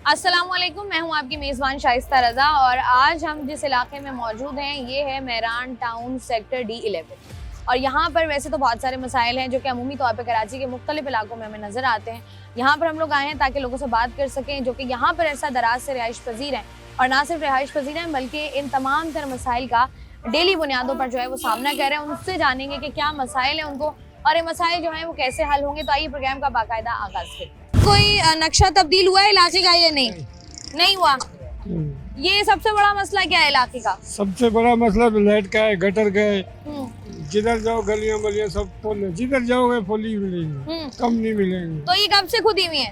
अस्सलामुअलैकुम, मैं हूं आपकी मेज़बान शाइस्ता रज़ा और आज हम जिस इलाके में मौजूद हैं ये है मेहरान टाउन सेक्टर D11। और यहाँ पर वैसे तो बहुत सारे मसाइल हैं जो कि अमूमी तौर पर कराची के मुख्तलिफ इलाकों में हमें नज़र आते हैं। यहाँ पर हम लोग आए हैं ताकि लोगों से बात कर सकें जो कि यहाँ पर ऐसा दराज से रिहाइश पजीर हैं, और ना सिर्फ रिहाइश पजीर हैं बल्कि इन तमाम तर मसाइल का डेली बुनियादों पर जो है वो सामना कर रहे हैं। उनसे जानेंगे कि क्या मसाइल हैं उनको और ये मसाइल जो हैं वो कैसे हल होंगे। तो आइए प्रोग्राम का बाकायदा आगाज़ करते हैं। कोई नक्शा तब्दील हुआ है इलाके का या नहीं हुआ? ये सबसे बड़ा मसला क्या है इलाके का? सबसे बड़ा मसला तो लाइट का है, गटर का है। जिधर जाओ गलियां बलियां सब फुल है, जिधर जाओगे फुल ही मिलेंगे, कम नहीं मिलेंगे। तो ये कब से खुदी हुई है?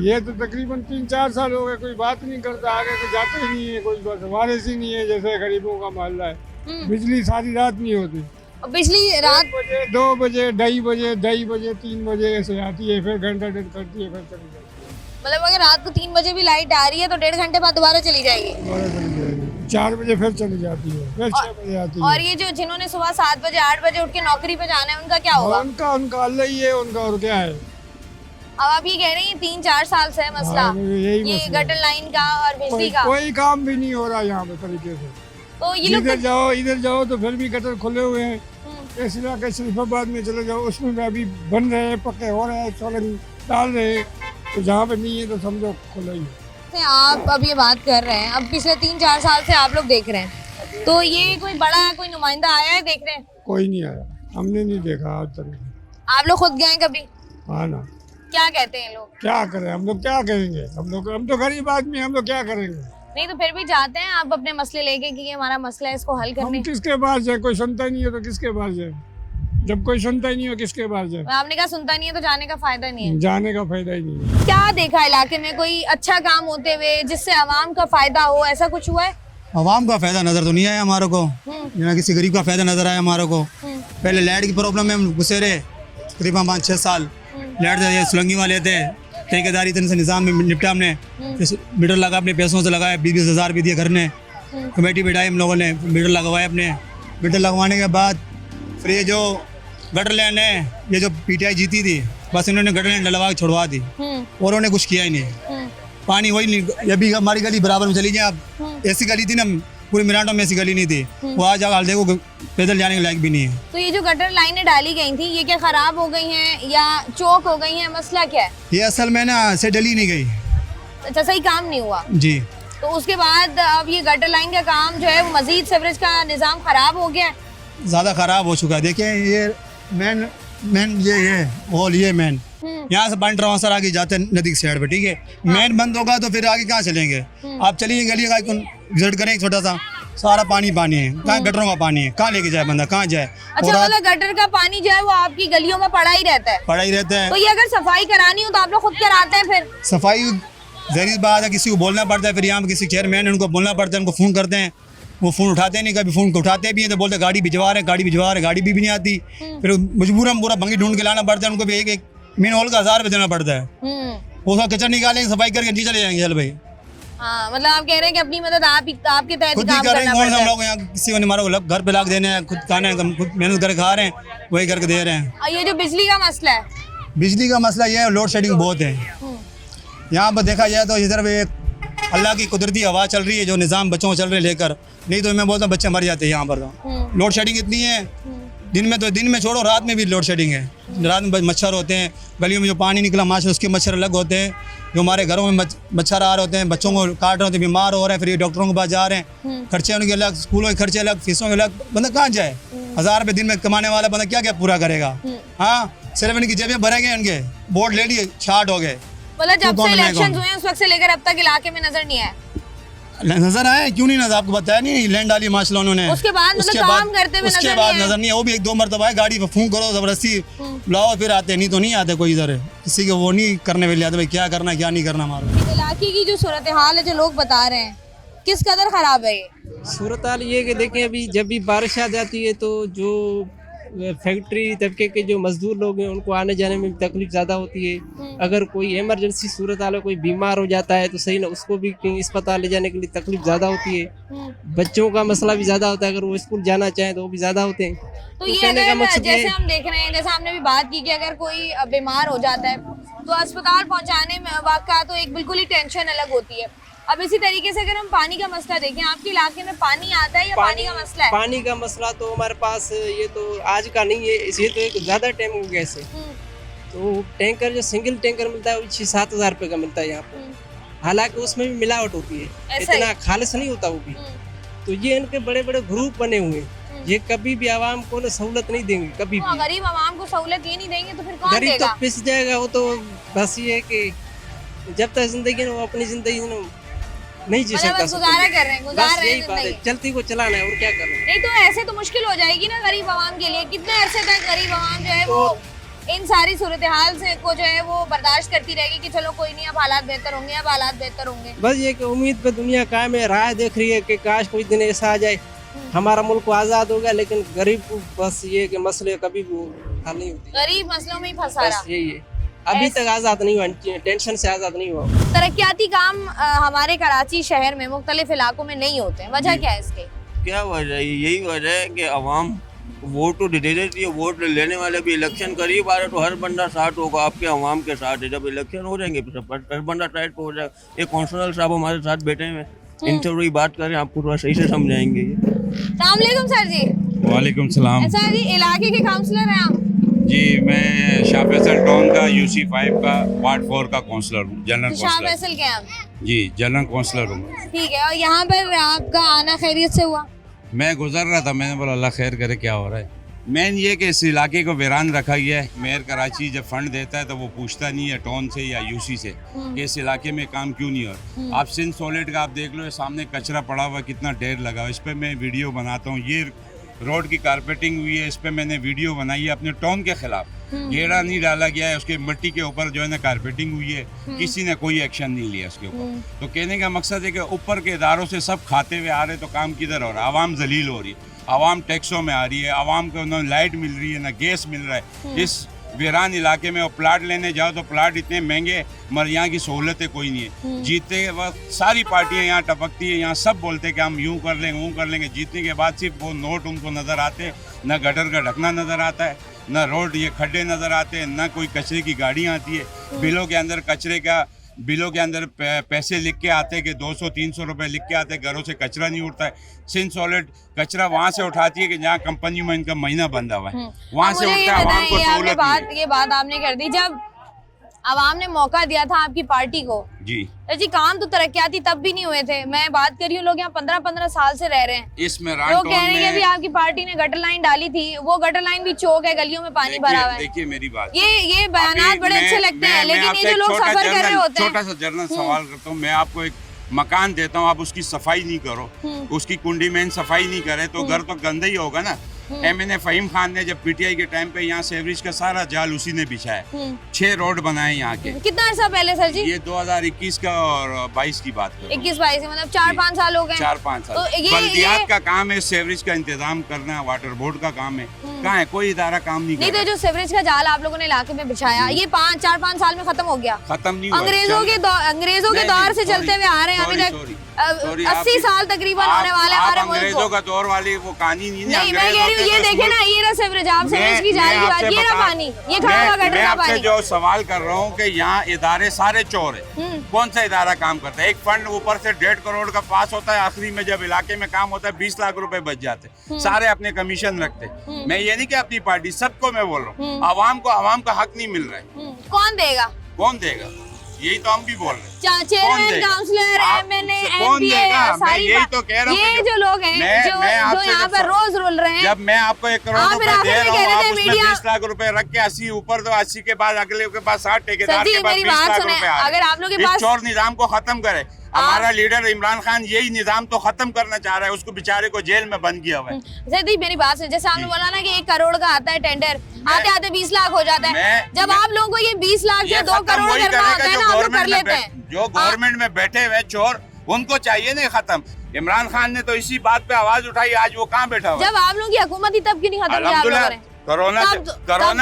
ये तो तकरीबन 3-4 साल हो गए, कोई बात नहीं करता, आगे तो जाते ही नहीं है, कोई बस हमारे से नहीं है जैसे गरीबों का मोहल्ला है। बिजली सारी रात नहीं होती, बिजली रात 2 बजे 2:30 बजे 3 बजे ऐसे आती है, फिर घंटा डेढ़ करती है, फिर चली जाती है। मतलब अगर रात को 3 बजे भी लाइट आ रही है तो 1.5 घंटे बाद दोबारा चली जाएगी। 4 बजे फिर चली जाती है, फिर 6 बजे आती है। और ये जो जिन्होंने सुबह 7 बजे 8 बजे उठ के नौकरी पे जाना है उनका क्या होगा? उनका अल्लाह ही है उनका, और क्या है। अब आप ये कह रहे हैं 3-4 साल से है मसला, ये गटर लाइन का और बिजली का। कोई काम भी नहीं हो रहा यहाँ पे तरीके से। तो ये लोग इधर जाओ तो फिर भी गटर खुले हुए हैं। इस इलाके शरीफाबाद में चले जाओ, उसमें भी अभी बन रहे हैं, पक्के हो रहे हैं, सोलंग डाल रहे हैं, तो जहाँ पे नहीं है तो समझो खुला ही है। आप अब ये बात कर रहे हैं, अब पिछले 3-4 साल से आप लोग देख रहे हैं, तो ये कोई बड़ा कोई नुमाइंदा आया है देखने? कोई नहीं आया, हमने नहीं देखा आज तक। आप लोग खुद गए कभी? हाँ ना। क्या कहते हैं लोग? क्या करें हम लोग, क्या करेंगे हम तो गरीब आदमी, हम लोग क्या करेंगे। नहीं तो फिर भी जाते हैं आप अपने मसले लेके कि ये हमारा मसला है, इसको हल करने। हम किसके पास जाए, कोई सुनता ही नहीं है तो किसके पास जाए, जब कोई सुनता ही नहीं हो किसके पास जाए। आपने कहा सुनता नहीं है तो जाने का फायदा नहीं है। जाने का फायदा ही नहीं है। क्या देखा इलाके में कोई अच्छा काम होते हुए जिससे आवाम का फायदा हो, ऐसा कुछ हुआ है? आवाम का फायदा नजर तो नहीं आया हमारे को, ना किसी गरीब का फायदा नजर आया हमारे को। पहले लाइट की प्रॉब्लम में हम घुसे रहे तकरीबन 5-6 साल। लाइट सुलंगी वाले थे, ठेकेदारी से निज़ाम में निपटा हमने, मीटर लगा अपने पैसों से लगाया, 20-20 हज़ार भी दिए घर ने, कमेटी बैठाई हम लोगों ने, मीटर लगवाए अपने। मीटर लगवाने के बाद फिर ये जो गटर लाइन है, ये जो PTI जीती थी, बस इन्होंने गटर लाइन डलवा के छोड़वा दी और उन्होंने कुछ किया ही नहीं। पानी वही नहीं, ये भी हमारी गली बराबर में चली जाए। आप ऐसी गली थी ना पूरी मिरांडो में, ऐसी गली नहीं थी, वो आज हाल देखो पैदल जाने के लायक भी नहीं है। तो ये जो गटर लाइनें डाली गई थी ये क्या खराब हो गई हैं या चौक हो गई हैं, मसला क्या है? ये असल में ना से डली नहीं गई। अच्छा, सही काम नहीं हुआ जी। तो उसके बाद अब ये गटर लाइन का काम जो है वो मजीद सीवरेज का निज़ाम खराब हो गया है, ज़्यादा खराब हो चुका है। देखिए ये मेन ये होल, ये मेन यहाँ से पानी ट्रांसफर आगे जाते हैं नदी की साइड पे, ठीक है। मेन बंद होगा तो फिर आगे कहाँ चलेंगे? आप चलिए गली का विजिट करें, छोटा सा सारा पानी है, कहाँ गटरों का पानी है, कहाँ लेके जाए बंदा, कहाँ जाए? अच्छा, मतलब गटर का पानी जो है वो आपकी गलियों में पड़ा ही रहता है। तो ये अगर सफाई करानी हो तो आप लोग खुद कराते हैं? फिर सफाई जरूरी बात है, किसी को बोलना पड़ता है, फिर यहाँ किसी चेयरमैन है उनको बोलना पड़ता है, उनको फ़ोन करते हैं, वो फ़ोन उठाते नहीं, कभी फ़ोन को उठाते भी हैं तो बोलते गाड़ी भिजवा रहे हैं, गाड़ी भी नहीं आती। फिर मजबूरन पूरा भंगी ढूंढ के लाना पड़ता है उनको भी, एक मेन हॉल का 1000 रुपये देना पड़ता है। वो सब कचरा निकालेंगे, सफाई करके नीचे चले जाएंगे। चल भाई, हाँ, मतलब आप कह रहे हैं कि अपनी मदद आपके तहत खुद ही कर रहे हैं। हम लोग यहाँ किसी को नहीं, हमारे घर पे लाग देने हैं, खुद खाने खुद मेहनत करके खा रहे हैं, वही करके दे रहे हैं। और ये जो बिजली का मसला है, बिजली का मसला ये है, लोड शेडिंग बहुत है यहाँ पर। देखा जाए तो इधर एक अल्लाह की कुदरती हवा चल रही है जो निज़ाम बच्चों को चल रहे लेकर, नहीं तो मैं बोलता हूँ बच्चे मर जाते हैं यहाँ पर। तो लोड शेडिंग इतनी है, दिन में छोड़ो, रात में भी लोड शेडिंग है। रात में मच्छर होते हैं, गलियों में जो पानी निकला माशा उसके मच्छर अलग होते हैं, जो हमारे घरों में मच्छर आ रहे होते हैं, बच्चों को काट रहे होते हैं, बीमार हो रहे हैं, फिर ये डॉक्टरों के पास जा रहे हैं, खर्चे उनके अलग, स्कूलों के खर्चे अलग, फीसों के अलग। बंदा कहाँ जाए? 1000 रुपये दिन में कमाने वाला बंदा क्या क्या पूरा करेगा? हाँ, सिर्फ इनकी जेबें भरेंगे, इनके वोट ले लिए, 60 हो गए। मतलब जब से इलेक्शन हुए उस वक्त से लेकर अब तक इलाके में नजर नहीं आया? नजर आए क्यों नहीं नजर? आपको बताया नहीं, लैंड डाली माशाल्लाह उन्होंने, उसके बाद काम करते हुए उसके बाद नजर नहीं है। वो भी 1-2 मरतबा है, गाड़ी पे फोन करो जबरदस्ती बुलाओ फिर आते, नहीं तो नहीं आते कोई इधर। किसी को वो नहीं करने वाले आते, भाई क्या करना क्या नहीं करना। हमारा इलाके की जो सूरत हाल है जो लोग बता रहे हैं, किस कदर खराब है ये सूरत हाल? ये कि देखें, अभी जब भी बारिश आ जाती है तो जो फैक्ट्री तबके के जो मजदूर लोग हैं उनको आने जाने में तकलीफ ज़्यादा होती है। अगर कोई इमरजेंसी सूरत हाल है, कोई बीमार हो जाता है तो सही ना, उसको भी अस्पताल ले जाने के लिए तकलीफ ज़्यादा होती है। बच्चों का मसला भी ज़्यादा होता है, अगर वो स्कूल जाना चाहें तो वो भी ज़्यादा होते हैं। तो ये अगर जैसे हम देख रहे हैं, जैसे हमने भी बात की कि अगर कोई बीमार हो जाता है तो अस्पताल पहुंचाने में का तो एक बिल्कुल ही टेंशन अलग होती है। अब इसी तरीके से अगर हम पानी का मसला देखें, आपके इलाके में पानी आता है या पानी का मसला है? पानी का मसला तो हमारे पास ये तो आज का नहीं है, इसे तो एक ज्यादा टाइम हो गया से। तो टैंकर जो सिंगल टैंकर मिलता है वो 6-7 हजार रुपए का मिलता है यहाँ पे, हालांकि उसमें भी मिलावट होती है, इतना खालिश नहीं होता वो भी। तो ये इनके बड़े बड़े ग्रुप बने हुए हैं, ये कभी भी आवाम को ना सहूलत नहीं देंगे कभी भी। गरीब आवाम को सहूलत ये नहीं देंगे तो फिर कौन गरीब देगा? तो पिस जाएगा वो तो। बस ये है कि जब तक जिंदगी है वो अपनी जिंदगी नहीं जी मतलब सकता, बस गुजारा कर रहे हैं, गुजार बस रहे हैं यही बात है, जिंदगी। चलती को चलाना है और क्या करना है। नहीं तो ऐसे तो मुश्किल हो जाएगी ना गरीब आवाम के लिए। कितने अरसे तक गरीब आवाम जो है वो इन सारी सूरत हाल से को जो है वो बर्दाश्त करती रहेगी कि चलो कोई नहीं, अब हालात बेहतर होंगे, अब हालात बेहतर होंगे। बस ये कि उम्मीद पे दुनिया कायम है, राह देख रही है कि काश कोई दिन ऐसा आ जाए हमारा मुल्क आजाद हो गया, लेकिन गरीब को बस ये कि मसले कभी भी हल नहीं होती, गरीब मसलों में ही फंसा रहा। बस यही है, अभी तक आजाद नहीं हुआ, टेंशन से आजाद नहीं हुआ। तरक्याती काम हमारे कराची शहर में मुख्तलिफ इलाकों में नहीं होते हैं, वजह क्या है इसके? क्या वजह है? यही वजह है कि अवाम वोट तो दे देती है, वोट लेने वाले भी इलेक्शन करीब आ रहे तो हर बंदा साथ होगा, आपके अवाम के साथ है। जब इलेक्शन हो जाएंगे तो हर बंदा साइड पे हो जाएगा। एक कौंसलर साहब हमारे साथ बैठे हुए, इनसे थोड़ी बात करें, आपको थोड़ा सही से समझाएंगे। अस्सलामुअलैकुम सर जी। वालेकुम सलाम सर जी इलाके के काउंसलर हैं आप? जी, मैं शाह फैसल टाउन का UC5 का वार्ड 4 का काउंसलर हूँ, जनरल शाह काउंसलर। फैसल के हम। जी, जनरल काउंसलर हूँ। ठीक है, और यहाँ पर आपका आना खैरियत से हुआ? मैं गुजर रहा था, मैंने बोला अल्लाह खैर करे क्या हो रहा है। मेन ये कि इस इलाके को वीरान रखा गया है। मेयर कराची जब फंड देता है तो वो पूछता नहीं है टाउन से या UC से कि इस इलाके में काम क्यों नहीं हो रहा। आप सिंध सॉलिड का आप देख लो, सामने कचरा पड़ा हुआ, कितना ढेर लगा हुआ, इस पर मैं वीडियो बनाता हूँ। ये रोड की कारपेटिंग हुई है, इस पर मैंने वीडियो बनाई है अपने टाउन के खिलाफ। गेड़ा नहीं डाला गया है, उसके मिट्टी के ऊपर जो है ना कारपेटिंग हुई है, किसी ने कोई एक्शन नहीं लिया उसके ऊपर। तो कहने का मकसद है कि ऊपर के इदारों से सब खाते हुए आ रहे तो काम किधर हो रहा है? आवाम जलील हो रही है, आवाम टैक्सों में आ रही है, आवाम को ना लाइट मिल रही है ना गैस मिल रहा है। इस वीरान इलाके में वो प्लाट लेने जाओ तो प्लाट इतने महंगे, मगर यहाँ की सहूलतें कोई नहीं है। जीतते वक्त सारी पार्टियाँ यहाँ टपकती है, यहाँ सब बोलते कि हम यूँ कर लेंगे, वो कर लेंगे। जीतने के बाद सिर्फ वो नोट उनको नज़र आते, न गटर का ढकना नज़र आता है, न रोड ये खड्डे नज़र आते हैं, न कोई कचरे की गाड़ियाँ आती है। बिलों के अंदर कचरे का बिलों के अंदर पैसे लिख के आते कि 200-300 रुपए लिख के आते, घरों से कचरा नहीं उठता है। सिंध सॉलिड कचरा वहाँ से उठाती है कि जहाँ कंपनी में इनका महीना बंधा हुआ है, वहाँ से उठता है। आवाम को सहूलत नहीं है। ये बात आपने कर दी, जब आवाम ने मौका दिया था आपकी पार्टी को जी जी, काम तो तरक्याती तब भी नहीं हुए थे। मैं बात कर रही हूँ, लोग यहाँ 15-15 साल से रह रहे हैं। इसमें लोग कह रहे हैं कि आपकी पार्टी ने गटर लाइन डाली थी, वो गटर लाइन भी चौक है, गलियों में पानी भरा हुआ है। देखिए मेरी बात, ये बयानात बड़े अच्छे लगते हैं, लेकिन ये जो लोग सफर कर रहे होते हैं। छोटा सा जनरल सवाल करता हूँ मैं आपको, एक मकान देता हूँ, आप उसकी सफाई नहीं करो, उसकी कुंडी में सफाई नहीं करे तो घर तो गंदा ही होगा ना। MNA फहीम खान ने जब PTI के टाइम पे यहाँ सेवरेज का सारा जाल उसी ने बिछाया। 6 रोड बनाए यहाँ के। कितना अर्सा पहले सर जी? ये 2021 का और 22 की बात करो। 21-22 मतलब 4-5 साल हो गए। 4-5 साल। तो बल्दियात का काम है, सेवरेज का इंतजाम करना, वाटर बोर्ड का काम है। कहाँ है? कोई इदारा काम नहीं कर तो जो सेवरेज का जाल आप लोगों ने इलाके में बिछाया, ये 4-5 साल में खत्म हो गया? खत्म नहीं हुआ। अंग्रेजों के दौर से चलते हुए आ रहे हैं अभी तक। 80 साल तकरीबन होने वाले हमारे मुल्क को। अंग्रेजों का दौर वाली वो कहानी नहीं। नहीं, मैं कह रही हूँ, ये देखे ना, ये रहा सेवरेज, आप सेवरेज की जाल की बात, ये रहा पानी, ये खड़ा हुआ गटर का पानी। जो सवाल कर रहा हूँ कि यहाँ इदारे सारे चोर है, कौन सा इदारा काम करता है? एक फंड ऊपर से 1.5 करोड़ का पास होता है, आखिरी में जब इलाके में काम होता है 20 लाख रुपए बच जाते, सारे अपने कमीशन रखते। मैं ये नहीं कि अपनी पार्टी, सबको मैं बोल रहा हूँ, आवाम को आवाम का हक नहीं मिल रहा है। कौन देगा? कौन देगा? यही तो हम भी बोल रहे हैं। चेयरमैन, काउंसलर, MNA, MPA, सारी यही तो कह रहा हूँ। ये जो लोग हैं जो यहाँ पर रोज रुल रहे हैं। जब मैं आपको 1 करोड़ रुपए दे रहा हूँ, आप उसमें 20 लाख रुपए रख के 80 ऊपर दो, 80 के बाद अगले के पास 60, ठेकेदार के पास 20 लाख रुपए। अगर आप लोग के पास चोर निजाम को खत्म करे, हमारा लीडर इमरान खान यही निजाम तो खत्म करना चाह रहा है, उसको बेचारे को जेल में बंद किया हुआ है। सर मेरी बात सुन, जैसे आपने बोला ना कि 1 करोड़ का आता है टेंडर, आते आते 20 लाख हो जाता है। जब आप लोगों को ये 20 लाख या 2 करोड़ करना होता है ना, आप लोग कर लेते हैं। जो गवर्नमेंट में बैठे हुए चोर, उनको चाहिए नहीं खत्म। इमरान खान ने तो इसी बात पे आवाज उठाई, आज वो कहाँ बैठा हुआ? जब आप लोगों की हुकूमत ही तब क्यों नहीं खत्म किया आप लोगों ने? कोरोना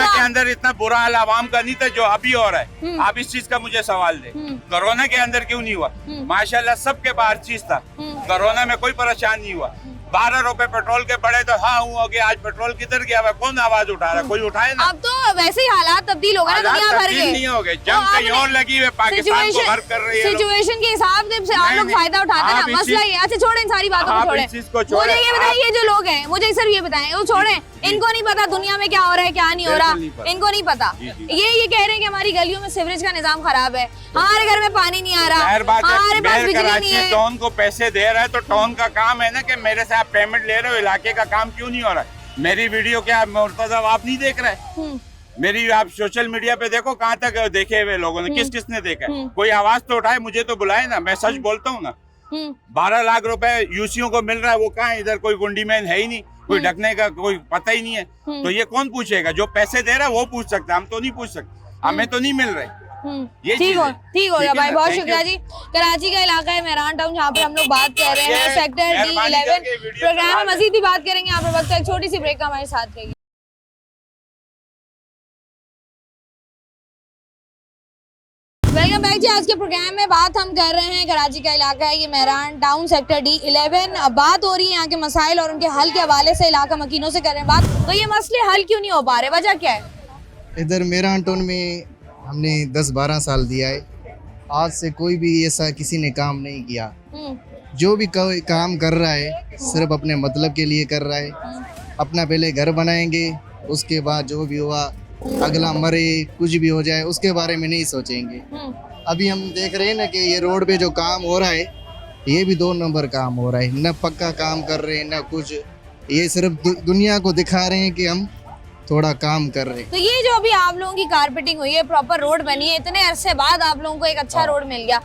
के अंदर इतना बुरा हाल आवाम का नहीं था जो अभी हो रहा है। आप इस चीज का मुझे सवाल दे, कोरोना के अंदर क्यों नहीं हुआ? माशाल्लाह सबके बाहर चीज था, कोरोना में कोई परेशान नहीं हुआ। 12 रुपए पेट्रोल के बढ़े तो हाँ हो गया, आज पेट्रोल किधर गया? कौन आवाज उठा रहा है? कोई उठाए ना। अब तो वैसे ही हालात तब्दील होगा ना दुनिया भर के। नहीं हो गए, जंग कहीं और लगी हुई, पाकिस्तान को हर्ट कर रही है लोग। सिचुएशन के हिसाब से आप लोग फायदा उठाते हैं ना, मसला ये। अच्छा छोड़ें इन सारी बातों को, छोड़ें। मुझे ये बताएं, ये जो लोग हैं, मुझे सिर्फ ये बताएं, वो छोड़ें, इनको नहीं पता दुनिया में क्या हो रहा है क्या नहीं हो रहा, इनको नहीं पता। ये कह रहे हैं कि हमारी गलियों में सीवरेज का निजाम खराब है, हमारे घर में पानी नहीं आ रहा, हमारे पास बिजली नहीं है। टॉन को पैसे दे रहा है तो टॉन का काम है ना कि मेरे से आप पेमेंट ले रहे हो, इलाके का काम क्यों नहीं हो रहा है? मेरी वीडियो क्या मुर्तजा आप नहीं देख रहे? मेरी आप सोशल मीडिया पे देखो, कहाँ तक देखे हुए लोगों ने, किस किसने देखा है? कोई आवाज तो उठाए, मुझे तो बुलाए ना, मैं सच बोलता हूँ ना। 12 लाख रुपए यूसीओ को मिल रहा है, वो कहाँ है? इधर कोई गुंडी मैन है ही नहीं, कोई ढकने का कोई पता ही नहीं है। तो ये कौन पूछेगा? जो पैसे दे रहा है वो पूछ सकता है, हम तो नहीं पूछ सकते, हमें तो नहीं मिल रहे। ये ठीक हो गया भाई, बहुत शुक्रिया जी। कराची का इलाका है मेहरान टाउन, जहाँ पे हम लोग बात कर रहे हैं सेक्टर D11। प्रोग्राम में मजीद भी बात करेंगे, यहाँ पे वक्त है एक छोटी सी ब्रेक का, हमारे साथ रहिए। वेलकम बैक जी। आज के प्रोग्राम में बात हम कर रहे हैं, कराची का इलाका है ये मेहरान टाउन सेक्टर D11। अब बात हो रही है यहाँ के मसाइल और उनके हल के हवाले से, इलाका मकीनों से कर रहे हैं बात। तो ये मसले हल क्यों नहीं हो पा रहे, वजह क्या है? इधर मेहरान टाउन में हमने 10-12 साल दिया है, आज से कोई भी ऐसा किसी ने काम नहीं किया। जो भी कोई काम कर रहा है सिर्फ अपने मतलब के लिए कर रहा है। अपना पहले घर बनाएंगे, उसके बाद जो भी हुआ अगला मरे कुछ भी हो जाए उसके बारे में नहीं सोचेंगे। अभी हम देख रहे हैं ना कि ये रोड पे जो काम हो रहा है ये भी 2 नंबर काम हो रहा है, न पक्का काम कर रहे हैं न कुछ। ये सिर्फ दुनिया को दिखा रहे हैं कि हम थोड़ा काम कर रहे हैं। तो ये जो अभी आप लोगों की कारपेटिंग हुई है, प्रॉपर रोड बनी है, इतने अरसे बाद आप लोगों को एक अच्छा रोड मिल गया,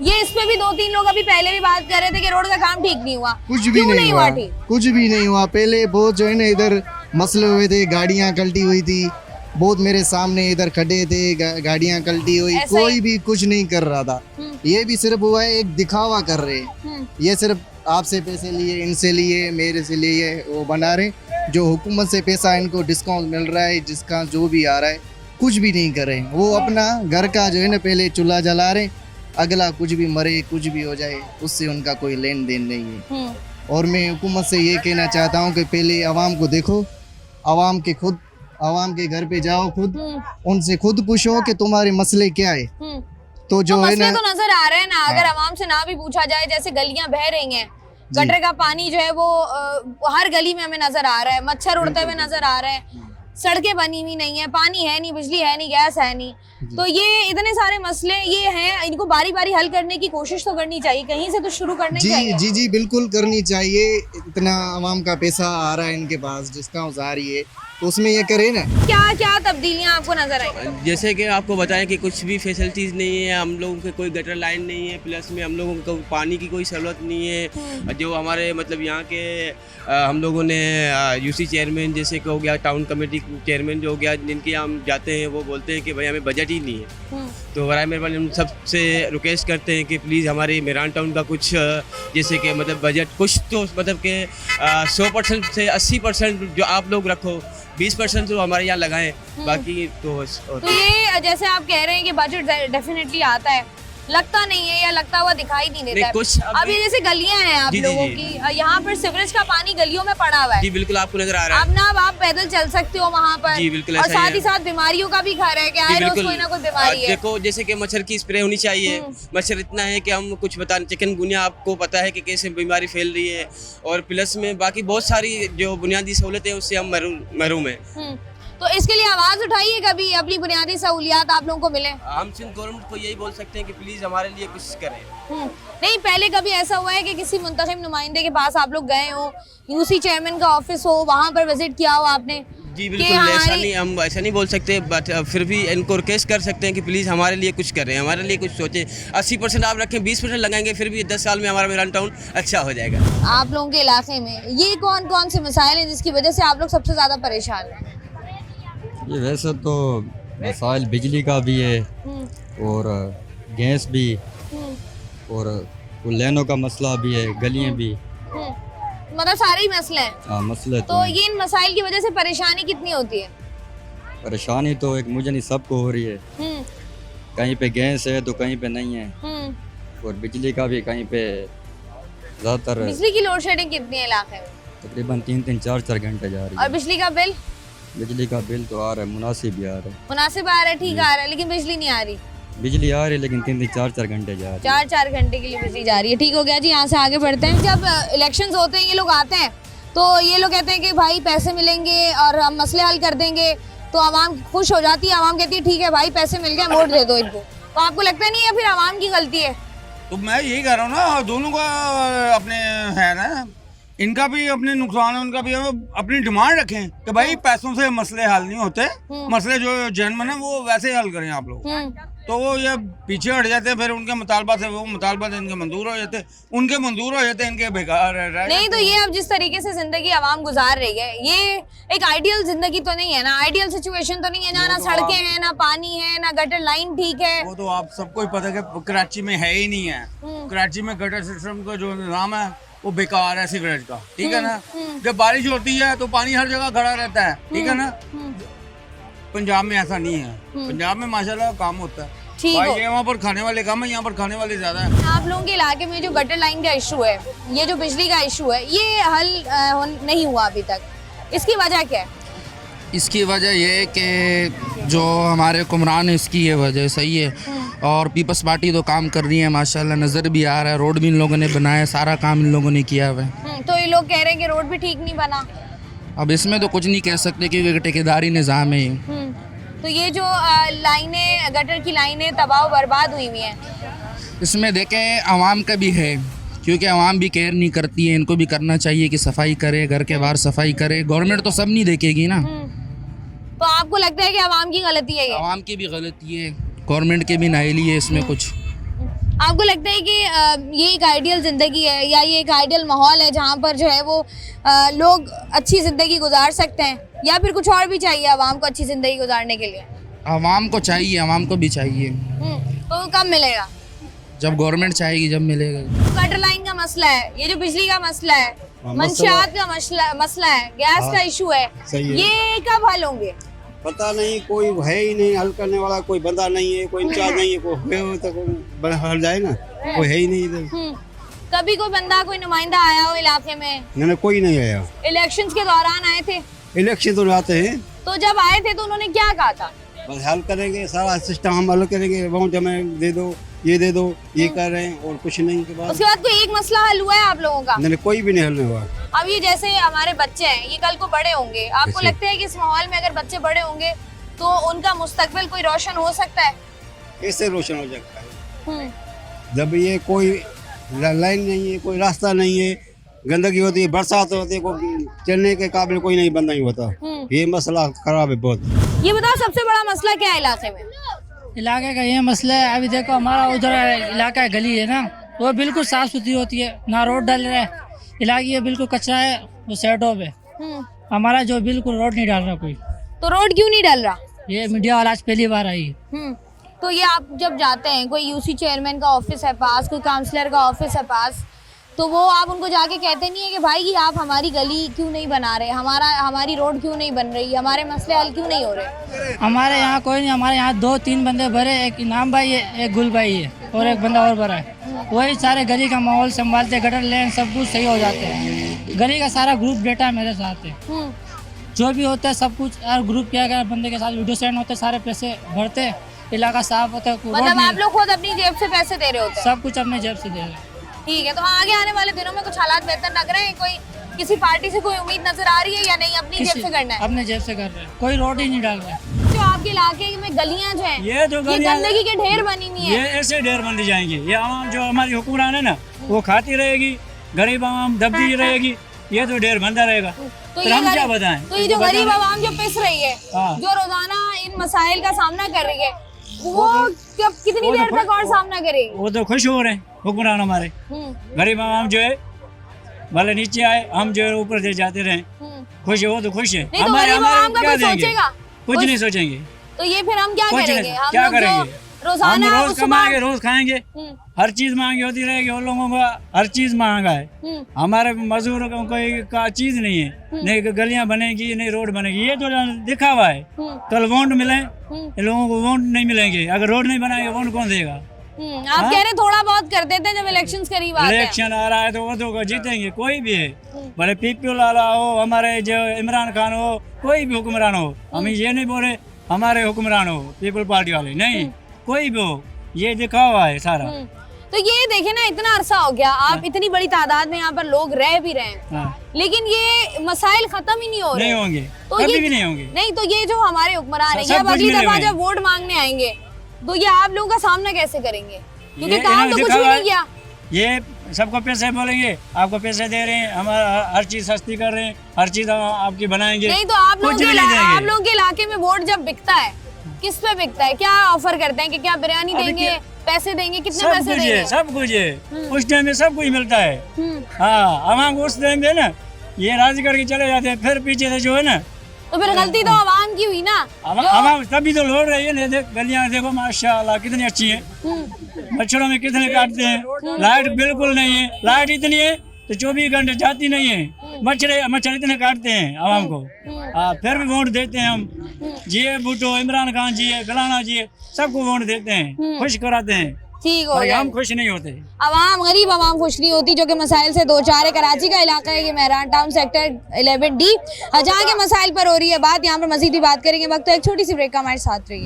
ये इस पे भी 2-3 लोग अभी पहले भी बात कर रहे थे कि रोड का काम ठीक नहीं हुआ। कुछ भी नहीं हुआ, कुछ भी नहीं हुआ। पहले बहुत जो है ना इधर मसले हुए थे, गाड़ियां कल्टी हुई थी, बहुत मेरे सामने इधर खड़े थे, गाड़ियां कल्टी हुई, कोई भी कुछ नहीं कर रहा था। ये भी सिर्फ हुआ है एक दिखावा कर रहे हैं, ये सिर्फ आपसे पैसे लिए, इनसे लिए, मेरे से लिए वो बना रहे। जो हुकूमत से पैसा इनको डिस्काउंट मिल रहा है, जिसका जो भी आ रहा है, कुछ भी नहीं कर रहे। वो अपना घर का जो है ना पहले चूल्हा जला रहे, अगला कुछ भी मरे कुछ भी हो जाए उससे उनका कोई लेन देन नहीं है। और मैं हुकूमत से ये कहना चाहता हूँ कि पहले आवाम को देखो, आवाम के घर पे जाओ, खुद उनसे खुद पूछो कि तुम्हारे मसले क्या है। तो जो है ना, तो नजर आ रहे हैं ना, अगर आवाम से ना भी पूछा जाए, जैसे गलियां बह रही हैं, गटर का पानी जो है वो हर गली में हमें नजर आ रहा है, मच्छर उड़ते हुए नजर आ रहे हैं, सड़कें बनी हुई नहीं है, पानी है नहीं, बिजली है नहीं, गैस है नहीं। तो ये इतने सारे मसले ये हैं, इनको बारी बारी हल करने की कोशिश तो करनी चाहिए, कहीं से तो शुरू करना चाहिए। जी बिल्कुल करनी चाहिए। इतना आवाम का पैसा आ रहा है इनके पास, डिस्काउंट आ रही है, तो उसमें ये करे ना। क्या क्या तब्दीलियां आपको नजर आई? जैसे कि आपको बताएं कि कुछ भी फैसिलिटीज़ नहीं है, हम लोगों के कोई गटर लाइन नहीं है, प्लस में हम लोगों को पानी की कोई सहूलत नहीं है। जो हमारे मतलब यहाँ के हम लोगों ने यूसी चेयरमैन जैसे कि हो गया, टाउन कमेटी चेयरमैन जो हो गया, जिनके यहाँ हम जाते हैं वो बोलते हैं कि भाई हमें बजट ही नहीं है। तो बराए मेहरबानी हम सबसे रिक्वेस्ट करते हैं कि प्लीज़ हमारे मेहरान टाउन का कुछ जैसे कि मतलब बजट कुछ तो मतलब कि 100% से 80% जो आप लोग रखो, 20% तो हमारे यहाँ लगाएं, बाकी तो ये जैसे आप कह रहे हैं कि बजट डेफिनेटली आता है, लगता नहीं है या लगता हुआ दिखाई नहीं देता है। कुछ अभी जैसे गलियां हैं आप लोगों की, यहाँ पर सीवरेज का पानी गलियों में पड़ा हुआ है। जी बिल्कुल आपको नजर आ रहा है। अब ना आप पैदल चल सकते हो वहाँ पर। जी बिल्कुल, और साथ ही साथ बीमारियों का भी घर है कि आए रोज कोई ना कोई बीमारी है। देखो जैसे कि मच्छर की स्प्रे होनी चाहिए, मच्छर इतना है कि हम कुछ बता, चिकनगुनिया आपको पता है कि कैसे बीमारी फैल रही है, और प्लस में बाकी बहुत सारी जो बुनियादी सहूलतें हैं उससे हम महरूम हैं। तो इसके लिए आवाज उठाइए, कभी अपनी बुनियादी सहूलियात आप लोगों को मिले। हम सिंध गवर्नमेंट को यही बोल सकते हैं कि प्लीज हमारे लिए कुछ करें। नहीं, पहले कभी ऐसा हुआ है कि किसी मुंतखब नुमाइंदे के पास आप लोग गए हो, यूसी चेयरमैन का ऑफिस हो, वहाँ पर विजिट किया हो आपने? जी बिल्कुल, ऐसा नहीं, हम ऐसा नहीं बोल सकते, बट फिर भी इनको रिक्वेस्ट कर सकते हैं कि प्लीज़ हमारे लिए कुछ करें, हमारे लिए कुछ सोचें। 80% आप रखें, 20% लगाएंगे, फिर भी 10 साल में हमारा मेहरान टाउन अच्छा हो जाएगा। आप लोगों के इलाके में ये कौन कौन से मसाइल हैं जिसकी वजह से आप लोग सबसे ज़्यादा परेशान हैं? ये वैसे तो मसाइल बिजली का भी है और गैस भी और लेनों का मसला भी है, गलियां भी, मतलब सारे ही मसले हैं। हाँ मसले तो ये इन मसाइल की वजह से परेशानी कितनी होती है? परेशानी तो एक मुझे नहीं सबको हो रही है। कहीं पे गैस है तो कहीं पे नहीं है, और बिजली का भी कहीं पे ज़्यादातर। बिजली की लोड शेडिंग कितनी है इलाके में? तकरीबन 3-4 घंटे जा रही है। और बिजली का बिल? बिजली का बिल तो आ रहा है, मुनासिब ही आ रहा है। मुनासिब आ रहा है, ठीक आ रहा है, लेकिन बिजली नहीं आ रही। बिजली आ रही है लेकिन 3-4 घंटे जा रही है। 4 घंटे के लिए बिजली जा रही है। ठीक हो गया जी, यहाँ से आगे बढ़ते हैं। जब इलेक्शंस होते हैं, ये लोग आते हैं तो ये लोग कहते हैं कि भाई पैसे मिलेंगे और हम मसले हल कर देंगे, तो आवाम खुश हो जाती है। आवाम कहती है ठीक है भाई पैसे मिल गए, वोट दे दो इनको। तो आपको लगता नहीं है फिर आवाम की गलती है? तो मैं यही कह रहा हूँ ना, दोनों का अपने है ना, इनका भी अपने नुकसान है, उनका भी अपनी डिमांड रखें कि भाई पैसों से मसले हल नहीं होते, मसले जो जेन्युइन है वो वैसे ही हल करें आप लोग। तो वो ये पीछे हट जाते हैं, फिर उनके मुतालबा से वो मुतालबा से इनके मंजूर हो जाते, उनके मंजूर हो जाते, इनके बेकार है। नहीं तो ये अब जिस तरीके से जिंदगी आवाम गुजार रही है, ये एक आइडियल जिंदगी तो नहीं है ना, आइडियल सिचुएशन तो नहीं है जहाँ ना सड़कें हैं, ना पानी है, ना गटर लाइन ठीक है। वो तो आप सबको ही पता है कि कराची में है ही नहीं है। कराची में गटर सिस्टम का जो निज़ाम है वो बेकार है सिगरेट का, ठीक है ना। जब बारिश होती है तो पानी हर जगह खड़ा रहता है, ठीक है ना। पंजाब में ऐसा नहीं है, पंजाब में माशाल्लाह काम होता है। भाई ये वहाँ पर खाने वाले कम है, यहाँ पर खाने वाले ज्यादा है। आप लोगों के इलाके में जो गटर लाइन का इशू है, ये जो बिजली का इशू है, ये हल नहीं हुआ अभी तक, इसकी वजह क्या है? इसकी वजह ये है कि जो हमारे हुक्मरान है, इसकी ये वजह सही है। और पीपल्स पार्टी तो काम कर रही है माशाल्लाह, नज़र भी आ रहा है, रोड भी इन लोगों ने बनाया, सारा काम इन लोगों ने किया हुआ है। तो ये लोग कह रहे हैं कि रोड भी ठीक नहीं बना। अब इसमें तो कुछ नहीं कह सकते क्योंकि ठेकेदारी निज़ाम है ये। तो ये जो लाइनें, गटर की लाइनें तबाह बर्बाद हुई हुई हैं, इसमें देखें आवाम का भी है, क्योंकि आवाम भी केयर नहीं करती है। इनको भी करना चाहिए कि सफाई करे, घर के बाहर सफाई करे। गवर्नमेंट तो सब नहीं देखेगी ना। तो आपको लगता है कि आवाम की गलती है ये? आवाम की भी गलती है, गवर्नमेंट के भी नाइली है इसमें कुछ। आपको लगता है कि ये एक आइडियल ज़िंदगी है, या ये एक आइडियल माहौल है जहाँ पर जो है वो लोग अच्छी ज़िंदगी गुजार सकते हैं, या फिर कुछ और भी चाहिए आवाम को अच्छी ज़िंदगी गुजारने के लिए? आवाम को चाहिए, आवाम को भी चाहिए। तो कब मिलेगा? जब गवर्नमेंट चाहेगी जब मिलेगा। गटर लाइन का मसला है, ये जो बिजली का मसला है, मंशियात का मसला है, गैस का इशू है, ये कब हल होंगे? पता नहीं, कोई है ही नहीं हल करने वाला, कोई बंदा नहीं है, कोई इंचार्ज नहीं है, कोई हो तो हल जाए ना, कोई है ही नहीं इधर। कभी कोई बंदा, कोई नुमाइंदा आया हो इलाके में? नहीं, कोई नहीं आया। इलेक्शंस के दौरान आए थे? इलेक्शन तो आते हैं। तो जब आए थे तो उन्होंने क्या कहा था? बस हल करेंगे, सारा सिस्टम हम हल करेंगे, अमाउंट हमें दे दो, ये दे दो, ये कर रहे हैं, और कुछ नहीं। के बाद उसके बाद कोई एक मसला हल हुआ है आप लोगों का? नहीं, कोई भी नहीं हल हुआ। अब ये जैसे हमारे बच्चे हैं, ये कल को बड़े होंगे, आपको लगता है कि इस माहौल में अगर बच्चे बड़े होंगे तो उनका मुस्तकबिल कोई रोशन हो सकता है? कैसे रोशन हो सकता है जब ये कोई लाइन नहीं है, कोई रास्ता नहीं है, गंदगी होती है, बरसात होती है, कोई चलने के काबिल कोई नहीं बंदा ही होता। ये मसला खराब है बहुत। ये बताओ सबसे बड़ा मसला क्या है इलाके में? इलाके का ये मसला है, अभी देखो हमारा उधर इलाका गली है ना, वो बिल्कुल साफ सुथरी होती है, ना रोड डाल रहा है, इलाके ये बिल्कुल कचरा है, वो साइडों पे। हमारा जो बिल्कुल रोड नहीं डाल रहा कोई। तो रोड क्यों नहीं डाल रहा? ये मीडिया वाला आज पहली बार आई। तो ये आप जब जाते हैं, कोई यूसी चेयरमैन का ऑफिस है पास, कोई काउंसलर का ऑफिस है पास, तो वो आप उनको जाके कहते नहीं है कि भाई ये आप हमारी गली क्यों नहीं बना रहे, हमारी रोड क्यों नहीं बन रही, हमारे मसले हल क्यों नहीं हो रहे? हमारे यहाँ कोई नहीं, हमारे यहाँ 2-3 बंदे भरे, एक इनाम भाई है, एक गुल भाई है, और एक बंदा और भरा है। वही सारे गली का माहौल संभालते, गटर लेन सब कुछ सही हो जाते हैं। गली का सारा ग्रुप डेटा मेरे साथ है, जो भी होता है सब कुछ। और ग्रुप क्या कर बंदे के साथ वीडियो सेंड होते, सारे पैसे भरते, इलाका साफ होता है। मतलब आप लोग खुद अपनी जेब से पैसे दे रहे होते हैं? सब कुछ अपने जेब से दे रहे हैं। ठीक है, तो आगे आने वाले दिनों में कुछ हालात बेहतर लग रहे हैं? कोई किसी पार्टी से कोई उम्मीद नजर आ रही है या नहीं? अपनी जेब से करना है? अपने जेब से कर रहे हैं, कोई रोड ही नहीं डाल रहा है। जो आपके इलाके में गलियां जो हैं, ये गंदगी के ढेर बनी हुई है, ये ऐसे ढेर बन जाएंगे। ये आवाम जो हमारी हुक्मरान है ना, वो खाती रहेगी, गरीब आवाम दबती रहेगी, ये तो ढेर बनता रहेगा। तो हम क्या बताएं? तो ये जो गरीब आवाम जो पिस रही है, जो रोजाना इन मसाइल का सामना कर रही है, वो कितनी देर तक और सामना करेगी? वो तो खुश हो रहे हैं हुक्मरान हमारे। गरीब आवाम जो है भले नीचे आए, हम जो है ऊपर से जाते रहे, खुश है, वो तो खुश है। हमारे क्या देंगे? कुछ नहीं सोचेंगे। तो ये फिर हम क्या करेंगे? क्या करेंगे? रोजाना हम रोज कमाएंगे, रोज खाएंगे, हर चीज महंगी होती रहेगी। उन लोगों का हर चीज महंगा है, हमारे मजदूरों को कोई का चीज नहीं है। नहीं गलियां बनेगी, नहीं रोड बनेगी, ये तो दिखा हुआ है। कल वोट मिले, इन लोगों को वोट नहीं मिलेंगे। अगर रोड नहीं बनाएंगे वोट कौन देगा? आप कह रहे थोड़ा बहुत कर देते हैं जब इलेक्शंस करीब आते हैं। इलेक्शन आ रहा है तो वो तो जीतेंगे, कोई भी है, भले पीपल वाला हो, हमारे जो इमरान खान हो, कोई भी हुक्मरान हो। हम ये नहीं बोले हमारे हुक्मरान हो पीपल पार्टी वाले, नहीं, कोई भी हो, ये दिखावा है सारा। तो ये देखे ना, इतना अरसा हो गया, आप इतनी बड़ी तादाद में यहाँ पर लोग रह भी रहे हैं, लेकिन ये मसाइल खत्म ही नहीं हो रहे। नहीं होंगे, तो कभी ये भी नहीं होंगे। नहीं, तो ये जो हमारे हुक्मरान है, सब ये कुछ अगली मिले दफा हुए जब वोट मांगने आएंगे तो ये आप लोगों का सामना कैसे करेंगे? क्योंकि ये काम तो इन्होंने कुछ भी दिखावा नहीं किया। ये सबको पैसे बोलेंगे, आपको पैसे दे रहे हैं, हमारा हर चीज सस्ती कर रहे हैं, हर चीज आपकी बनाएंगे। नहीं तो आप कुछ भी नहीं देंगे। आप लोगों के इलाके में वोट जब बिकता है, किस पे बिकता है? क्या ऑफर करते हैं कि क्या बिरयानी देंगे, पैसे देंगे, कितने सब पैसे कुछ देंगे? है, सब कुछ है, उस टाइम में सब कुछ मिलता है। हाँ, आवाम को उस टाइम में ना ये राजी करके चले जाते हैं, फिर पीछे से जो है ना, तो फिर गलती तो आवाम की हुई ना। आवाम तभी तो लौट रही है ना। गलियां देखो माशाल्लाह कितनी अच्छी है, मच्छरों में कितने काटते हैं, लाइट बिल्कुल नहीं है, लाइट इतनी है तो 24 घंटे जाती नहीं है, मच्छर इतने काटते हैं आवाम को। फिर भी वोट देते हैं हम, जी भुट्टो, इमरान खान जी है, फलाना जी है, सबको वोट देते हैं, खुश कराते हैं। ठीक हो गया, हम खुश नहीं होते। आवाम, गरीब आवाम खुश नहीं होती, जो कि मसाइल से दो चार है। कराची का इलाका है ये, मेहरान टाउन सेक्टर 11D, जहाँ के मसाइल पर हो रही है बात। यहाँ पर मजीद भी बात करेंगे, वक्त तो एक छोटी सी ब्रेक का, हमारे साथ रहिए।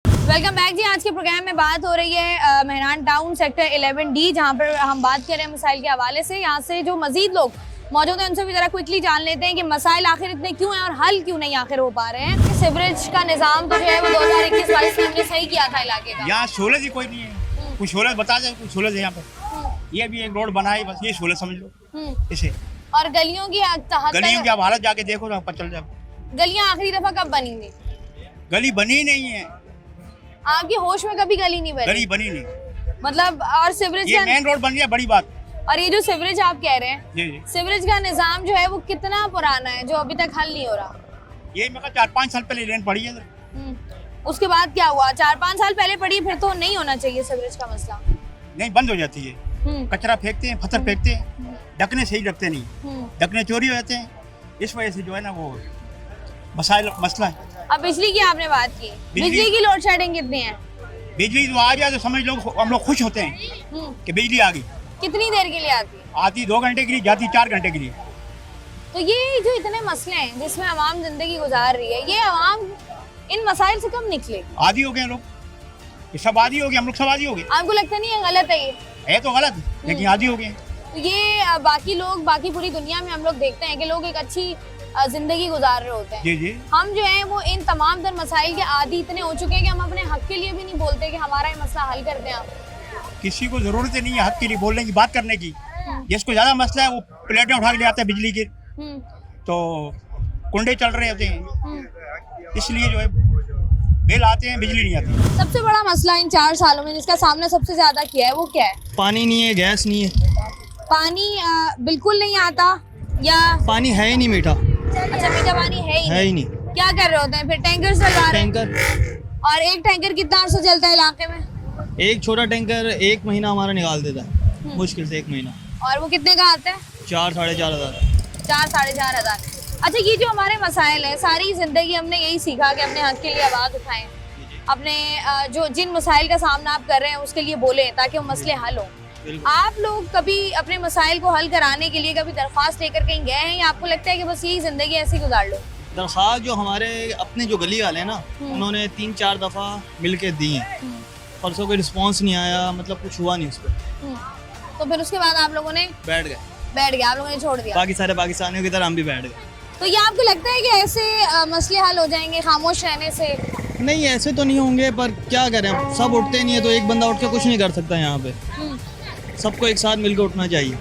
वेलकम बैक जी। आज के प्रोग्राम में बात हो रही है मेहरान टाउन सेक्टर 11D, जहाँ पर हम बात कर रहे हैं मसाइल के हवाले से। यहाँ से जो मजीद लोग मौजूद हैं उनसे भी जरा क्विकली जान लेते हैं कि मसाइल आखिर इतने क्यों हैं और हल क्यों नहीं आखिर हो पा रहे हैं। सीवरेज का निज़ाम तो जो है वो 2021-22 में हमने सही किया था इलाके का। यहाँ सहूलत ही कोई नहीं है, कुछ सहूलत बता जाए, कुछ सहूलत है यहाँ पर। ये भी एक रोड बनाई, बस ये सहूलत समझ लो इसे। और गलियों की गलियों की आप हालत जाके देखो ना, पता चल जाए। गलियाँ आखिरी दफा कब बनी थी? गली बनी ही नहीं है, आपके होश में कभी गली नहीं बनी? गली बनी नहीं, मतलब। और सीवरेज ये मेन रोड बन गया, बड़ी बात। और ये जो सीवरेज आप कह रहे हैं, जी, सीवरेज का निजाम जो है वो कितना पुराना है जो अभी तक हल नहीं हो रहा? ये मैं 4-5 साल पहले लेन पड़ी है। उसके बाद क्या हुआ? 4-5 साल पहले पड़ी, फिर तो नहीं होना चाहिए सीवरेज का मसला। नहीं, बंद हो जाती है, कचरा फेंकते हैं, पत्थर फेंकते हैं, ढकने सही रखते नहीं, ढकने चोरी हो जाते हैं, इस वजह से जो है ना वो मसला है। अब बिजली की आपने बात की, बिजली की लोड शेडिंग कितनी है? बिजली जो आ जाए तो समझ लो हम लोग खुश होते हैं कि बिजली आ गई। कितनी देर के लिए आती है? आती 2 घंटे के लिए, जाती 4 घंटे के लिए। तो ये जो इतने मसले हैं जिसमें आवाम जिंदगी गुजार रही है, ये आवाम इन मसाइल से कब निकले? आदी हो गए लोग, ये सब आदी हो गए, हम लोग सब आदी हो गए। आपको लगता नहीं है गलत है ये? है तो गलत, लेकिन आदी हो गए। तो ये बाकी लोग, बाकी पूरी दुनिया में हम लोग देखते हैं कि लोग एक अच्छी जिंदगी गुजार रहे होते हैं। जी जी। हम जो है वो इन तमाम तर मसाइल के आदी इतने हो चुके हैं कि हम अपने हक के लिए भी नहीं बोलते कि हमारा ये मसला हल कर दें आप। किसी को जरूरत नहीं है हक के लिए बोलने की, बात करने की। जिसको ज्यादा मसला है वो प्लेटें उठा के ले आते हैं बिजली की, तो कुंडे चल रहे होते हैं, इसलिए जो है बिल आते हैं, बिजली नहीं आती। सबसे बड़ा मसला इन 4 सालों में जिसका सामना सबसे ज्यादा किया है वो क्या है? पानी नहीं है, गैस नहीं है। पानी बिल्कुल नहीं आता या पानी है ही नहीं मीठा? अच्छा, मीठा पानी है ही नहीं। क्या कर रहे होते हैं फिर? टैंकर से लगा रहे हैं। टैंकर। और एक टैंकर कितना अर्सा चलता है इलाके में? एक छोटा टैंकर 1 महीना हमारा निकाल देता है, मुश्किल से 1 महीना। और वो कितने का आता है? 4-4.5 हज़ार। 4-4.5 हज़ार। अच्छा, ये जो हमारे मसाइल है, सारी जिंदगी हमने यही सीखा कि अपने हक के लिए आवाज़ उठाएं, अपने जो जिन मसाइल का सामना आप कर रहे हैं उसके लिए बोलें ताकि वो मसले हल हो। आप लोग कभी अपने मसाइल को हल कराने के लिए कभी दरख्वास्त लेकर कहीं गए हैं या आपको लगता है कि बस यही जिंदगी ऐसी गुजार लो? दरख्वास्त जो हमारे अपने जो गली वाले हैं ना, उन्होंने 3-4 दफ़ा मिल के दी हैं, परसों कोई रिस्पॉन्स नहीं आया, मतलब कुछ हुआ नहीं उस पर। तो फिर उसके बाद आप लोगों ने बैठ गए, आप लोगों ने छोड़ दिया? बाकी सारे पाकिस्तानियों की तरह हम भी बैठ गए। तो ये आपको लगता है कि ऐसे मसले हल हो जाएंगे खामोश रहने से? नहीं, ऐसे तो नहीं होंगे, पर क्या करें, सब उठते नहीं है, तो एक बंदा उठ के कुछ नहीं कर सकता यहाँ पे। सबको एक साथ मिलकर उठना चाहिए।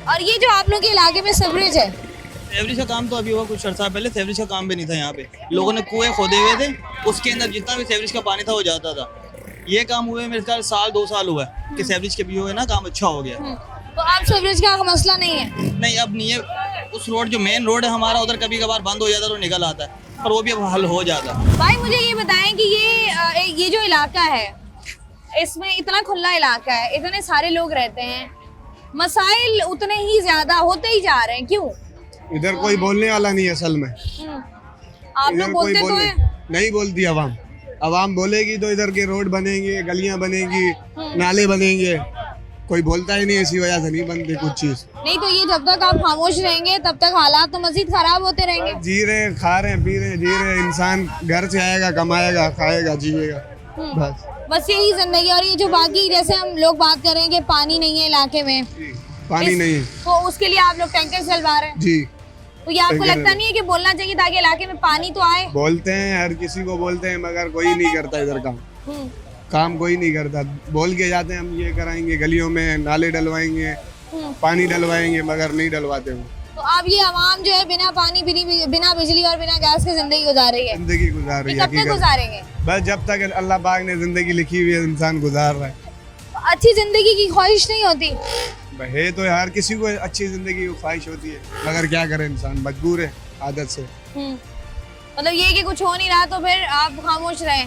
और ये जो आप लोग के इलाके में सीवरेज है, सीवरेज का काम तो अभी हुआ कुछ अर्सा पहले, सीवरेज का काम भी नहीं था यहाँ पे। लोगों ने कुएं खोदे हुए थे, उसके अंदर जितना भी सीवरेज का पानी था वो जाता था। ये काम हुए मेरे ख्याल 1-2 साल हुआ है कि सीवरेज के भी हुए ना, काम अच्छा हो गया। तो आप सीवरेज का मसला नहीं है? नहीं, अब नहीं है। उस रोड जो मेन रोड है हमारा, उधर कभी कभार बंद हो जाता है तो निकल आता है, पर वो भी अब हल हो जाता है। भाई मुझे ये बताएं कि ये जो इलाका है, इसमें इतना खुला इलाका है, इतने सारे लोग रहते हैं, मसाइल उतने ही ज्यादा होते ही जा रहे हैं, क्यों? इधर कोई बोलने वाला नहीं है असल में। आप लोग बोलते तो हैं? नहीं बोलती अवाम। अवाम बोलेगी तो इधर के रोड बनेंगे, गलियां बनेंगी, नाले बनेंगे। कोई बोलता ही नहीं, इसी वजह से नहीं बनती कुछ चीज। नहीं तो ये जब तक आप खामोश रहेंगे तब तक हालात तो मजीद खराब होते रहेंगे। जी रहे, खा रहे, पी रहे, जी रहे। इंसान घर से आएगा, कमाएगा, खाएगा, जिएगा, बस यही जिंदगी। और ये जो बाकी जैसे हम लोग बात कर रहे हैं कि पानी नहीं है इलाके में, पानी नहीं है, तो उसके लिए आप लोग टैंकर चलवा रहे हैं। जी। तो ये आपको लगता नहीं है कि बोलना चाहिए ताकि इलाके में पानी तो आए? बोलते हैं, हर किसी को बोलते हैं, मगर कोई नहीं करता इधर काम कोई नहीं करता। बोल के जाते हैं हम ये कराएंगे, गलियों में नाले डलवाएंगे, पानी डलवाएंगे, मगर नहीं डलवाते वो। तो अब ये आवाम जो है बिना पानी, बिना बिजली और बिना गैस के जिंदगी गुजार रही है। जिंदगी गुजार रही है। कब तक गुजारेंगे? बस जब तक अल्लाह पाक ने जिंदगी लिखी हुई है, इंसान गुजार रहा है। अच्छी जिंदगी की ख्वाहिश नहीं होती? है तो हर किसी को अच्छी जिंदगी की ख्वाहिश होती है, मगर क्या करे, इंसान मजबूर है आदत से। मतलब ये कि कुछ हो नहीं रहा तो फिर आप खामोश रहें।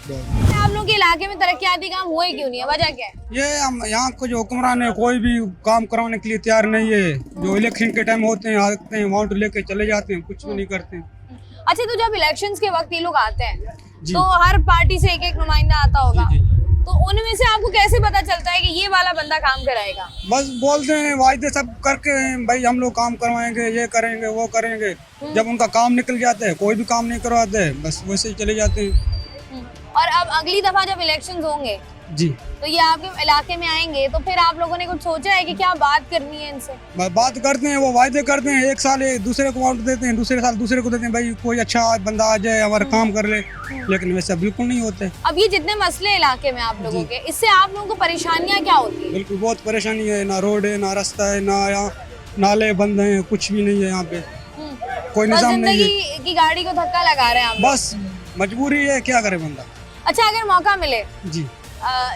आप लोगों के इलाके में तरक्याती काम हुए क्यों नहीं है, वजह क्या है? ये यहाँ को जो हुक्मरान है कोई भी काम करवाने के लिए तैयार नहीं है। जो इलेक्शन के टाइम होते हैं, आते हैं, वोट लेके चले जाते हैं, कुछ भी नहीं करते हैं। अच्छा, तो जब इलेक्शंस के वक्त ये लोग आते हैं तो हर पार्टी से एक नुमाइंदा आता होगा, तो उनमें से आपको कैसे पता चलता है कि ये वाला बंदा काम कराएगा? बस बोलते हैं, वायदे सब करके भाई हम लोग काम करवाएंगे, ये करेंगे, वो करेंगे। जब उनका काम निकल जाता है, कोई भी काम नहीं करवाते, बस वैसे ही चले जाते हैं। और अब अगली दफा जब इलेक्शंस होंगे जी, तो ये आपके इलाके में आएंगे, तो फिर आप लोगों ने कुछ सोचा है कि क्या बात करनी है इनसे? बात करते हैं, वो वायदे करते हैं, एक साल दूसरे को वोट देते हैं, दूसरे साल दूसरे को देते हैं, भाई कोई अच्छा बंदा आ जाए, हमारा काम कर ले, लेकिन वैसा बिल्कुल नहीं होते। अब ये जितने मसले इलाके में आप लोगों के, इससे आप लोगों को परेशानियाँ क्या होती है? बिल्कुल बहुत परेशानी है, ना रोड है, ना रास्ता है, ना यहाँ नाले बंद हैं, कुछ भी नहीं है यहाँ पे, कोई निजाम नहीं है। जिंदगी की गाड़ी को धक्का लगा रहे हैं आप? बस मजबूरी है, क्या करे बंदा। अच्छा, अगर मौका मिले जी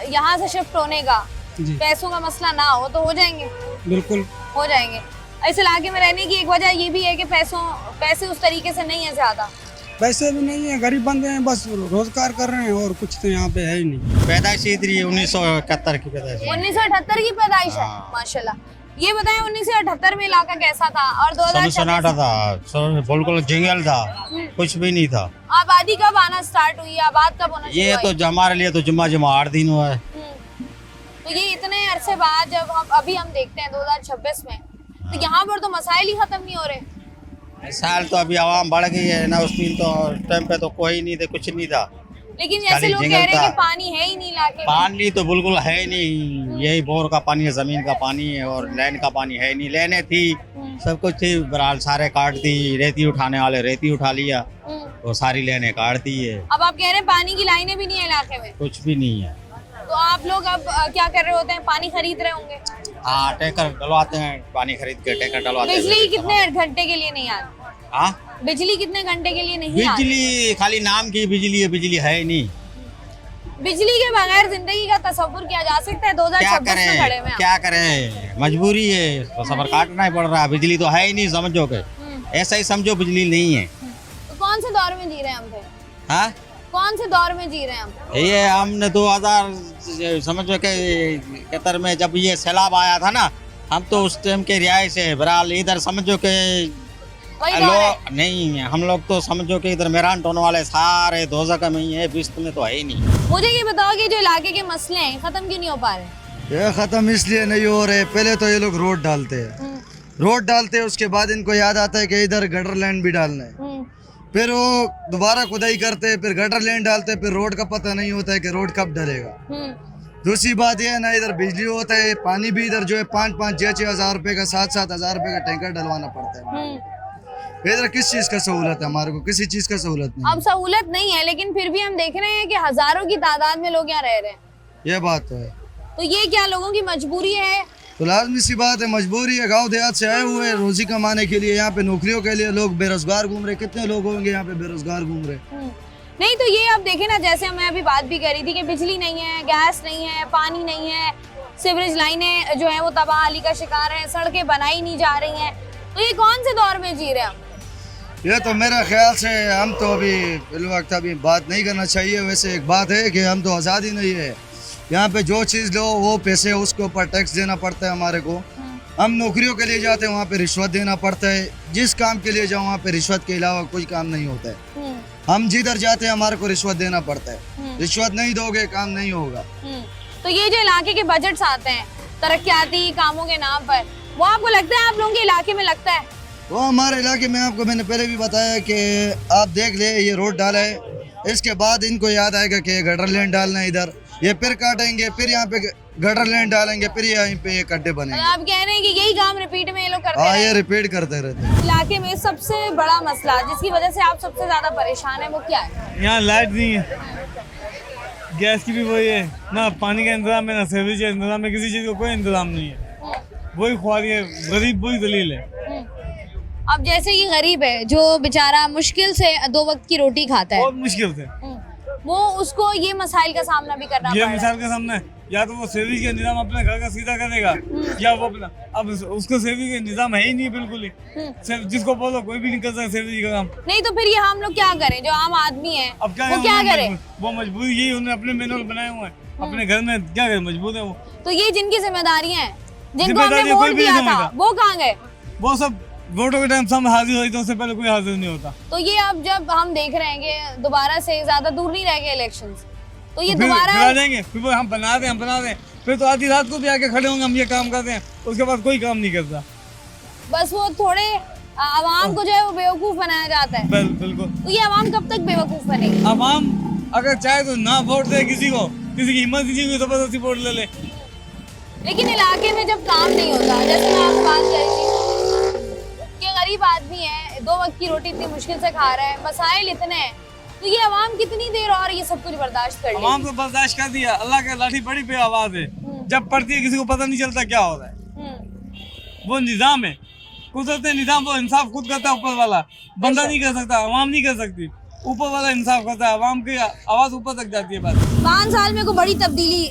यहाँ से शिफ्ट होने का, जी, पैसों का मसला ना हो तो हो जाएंगे? बिल्कुल हो जाएंगे। इस इलाके में रहने की एक वजह ये भी है कि पैसे उस तरीके से नहीं है ज्यादा। पैसे भी नहीं है, गरीब बंदे हैं, बस रोजगार कर रहे हैं और कुछ तो यहाँ पे है ही नहीं। पैदाइश इधर ही 1971 की पैदाइश। 1978 की पैदाइश है, माशाल्लाह। ये बताएं 1978 में इलाका कैसा था और 2008 था, बिल्कुल जंगल था, कुछ भी नहीं था। आबादी कब आना स्टार्ट हुई, आबाद कब होना शुरू ये हुई? तो हमारे लिए तो जुम्मा 8 दिन हुआ है। तो ये इतने अरसे बाद जब हम देखते हैं 2026 में, तो यहाँ पर तो मसाइल ही खत्म नहीं हो रहे। साल तो अभी आवाम बढ़ गई है ना, उस दिन तो टाइम पे तो कोई नहीं थे, कुछ नहीं था। लेकिन जैसे लोग कह रहे हैं कि पानी है ही नहीं इलाके में। पानी तो बिल्कुल है ही नहीं, यही बोर का पानी है, जमीन का पानी है, और लैंड का पानी है नहीं। लेने थी, सब कुछ थी, बहरहाल सारे काट दी, रेती उठाने वाले रेती उठा लिया और सारी लेने काट दी है। अब आप कह रहे हैं पानी की लाइनें भी नहीं है इलाके में? कुछ भी नहीं है। तो आप लोग अब क्या कर रहे होते हैं, पानी खरीद रहे होंगे? हाँ, टैंकर डलवाते हैं, पानी खरीद के टैंकर डलवाते हैं। बिजली कितने घंटे के लिए नहीं आती? हाँ, बिजली कितने घंटे के लिए नहीं आती? बिजली खाली नाम की बिजली है, बिजली है ही नहीं। बिजली के बगैर जिंदगी का तस्वुर किया जा सकता है? 2026 में खड़े में क्या करें, मजबूरी है, तो सफर काटना ही पड़ रहा है। बिजली तो है ही नहीं, समझो के ऐसा ही समझो, बिजली नहीं है। तो कौन से दौर में जी रहे हैं हम फिर? हाँ, कौन से दौर में जी रहे हैं हम? ये हमने 2000 समझो के 71 में जब ये सैलाब आया था ना, हम तो उस टाइम के रिहायश है, बहरहाल इधर समझो के नहीं, हम लोग तो समझो कि इधर मेरान टाउन वाले सारे दोज़ख में ही है, बिस्त में तो है ही नहीं। मुझे ये बताओ कि जो इलाके के मसले हैं खत्म क्यों नहीं हो पा रहे? ये खत्म इसलिए नहीं हो रहे, पहले तो ये लोग रोड डालते हैं, रोड डालते हैं, उसके बाद इनको याद आता है कि इधर गटर लैंड भी डालना है, फिर वो दोबारा खुदाई करते हैं, फिर गटर लैंड डालते हैं, फिर रोड का पता नहीं होता है कि रोड कब डलेगा। दूसरी बात यह है ना, इधर बिजली होता है, पानी भी इधर जो है 5-5, 6-6 हज़ार रुपए का, 7-7 हज़ार रुपए का टैंकर डलवाना पड़ता है। इधर किस चीज का सहूलत है, हमारे को किसी चीज का सहूलत नहीं। अब सहूलत नहीं है, लेकिन फिर भी हम देख रहे हैं कि हजारों की तादाद में लोग यहाँ रह रहे हैं। ये बात तो है। तो ये क्या लोगों की मजबूरी है? तो लाजमी सी बात है, मजबूरी है। गांव देहात से आए हुए हैं रोजी कमाने के लिए, यहाँ पे नौकरियों के लिए लोग बेरोजगार घूम रहे। कितने लोग होंगे यहाँ पे बेरोजगार घूम रहे? नहीं तो ये आप देखें ना, जैसे मैं अभी बात भी कर रही थी कि बिजली नहीं है, गैस नहीं है, पानी नहीं है, सीवरेज लाइनें जो है वो तबाही का शिकार है, सड़कें बनाई नहीं जा रही हैं। तो ये कौन से दौर में जी रहे हैं हम? ये तो मेरा ख्याल से हम तो अभी इस वक्त अभी बात नहीं करना चाहिए। वैसे एक बात है कि हम तो आज़ादी नहीं है, यहाँ पे जो चीज़ लो वो पैसे उसके ऊपर टैक्स देना पड़ता है हमारे को। हम नौकरियों के लिए जाते हैं, वहाँ पे रिश्वत देना पड़ता है। जिस काम के लिए जाओ वहाँ पे रिश्वत के अलावा कोई काम नहीं होता है। हम जिधर जाते हैं हमारे को रिश्वत देना पड़ता है, रिश्वत नहीं दोगे काम नहीं होगा। तो ये जो इलाके के बजट्स आते हैं तरक्याती कामों के नाम पर, वो आपको लगता है आप लोगों के इलाके में लगता है? वो हमारे इलाके में आपको मैंने पहले भी बताया कि आप देख ले, ये रोड डाला है, इसके बाद इनको याद आएगा कि गटर लेन डालना है इधर, ये फिर काटेंगे, फिर यहाँ पे गटर लेन डालेंगे, फिर यहाँ पे ये गड्ढे बनेंगे। आप कह रहे हैं कि यही काम रिपीट में ये लोग करते हैं? हाँ, ये रिपीट करते रहते हैं। इलाके में सबसे बड़ा मसला जिसकी वजह से आप सबसे ज्यादा परेशान है वो क्या है? यहाँ लाइट नहीं है, गैस की भी वही है, ना पानी का इंतजाम है, ना सर्विस का इंतजाम है, किसी चीज का कोई इंतजाम नहीं है। वही ख्वारी है, गरीब वही दलील है। अब जैसे ये गरीब है जो बेचारा मुश्किल से 2 वक्त की रोटी खाता है, बहुत मुश्किल से, वो उसको ये मसाइल का सामना भी करना ये पड़ रहा मिसाल का सामना है। या तो वो सेविंग का निजाम अपने घर का सीधा करेगा, या वो अपना, अब उसको सेविंग का निजाम है ही नहीं बिल्कुल ही, सिर्फ जिसको बोलो कोई भी नहीं कर सकता सेविंग का काम। नहीं तो फिर ये हम लोग क्या करें जो आम आदमी है? अब क्या वो क्या करे? वो मजबूरी यही, उन्होंने अपने मैनुअल बनाए हुए हैं, अपने घर में क्या करे, मजबूर है वो। तो ये जिनकी जिम्मेदारियां हैं, जिनको जिम्मेदारी हमने कोई वोट भी दिया नहीं था, समझता। वो कहाँ गए? वो सब वोटों के टाइम सामने हाजिर होती है, उससे पहले कोई हाजिर नहीं होता। तो ये अब जब हम देख रहे हैं कि दोबारा से ज्यादा दूर नहीं रह गए इलेक्शंस, तो ये फिर दोबारा आ जाएंगे, फिर वो हम बना दें, फिर तो आधी रात को भी आके खड़े होंगे, हम ये काम करते हैं, उसके बाद कोई काम नहीं करता। बस वो थोड़े आवाम को जो है वो बेवकूफ बनाया जाता है। बिल्कुल। तो ये आवाम कब तक बेवकूफ बनेगी? आवाम अगर चाहे तो ना वोट दे किसी को, किसी की हिम्मत नहीं हुई जबरदस्ती वोट ले ले। लेकिन इलाके में जब काम नहीं होता, जैसे मैं आपको बात कर रही थी कि गरीब आदमी है, 2 वक्त की रोटी इतनी मुश्किल से खा रहा है, मसाइल इतने हैं, तो ये आवाम कितनी देर और ये सब कुछ बर्दाश्त कर लेगी? आवाम तो बर्दाश्त कर दिया, अल्लाह के लाठी बड़ी पे आवाज है, जब पड़ती है किसी को पता नहीं चलता क्या हो रहा है। वो निजाम है, कुदरत निजाम, वो इंसाफ खुद करता है ऊपर वाला, बंदा नहीं कर सकता, आवाम नहीं कर सकती, ऊपर वाला इंसाफ करता है, आवाम की आवाज ऊपर तक जाती है। बस 5 साल में कोई बड़ी तब्दीली,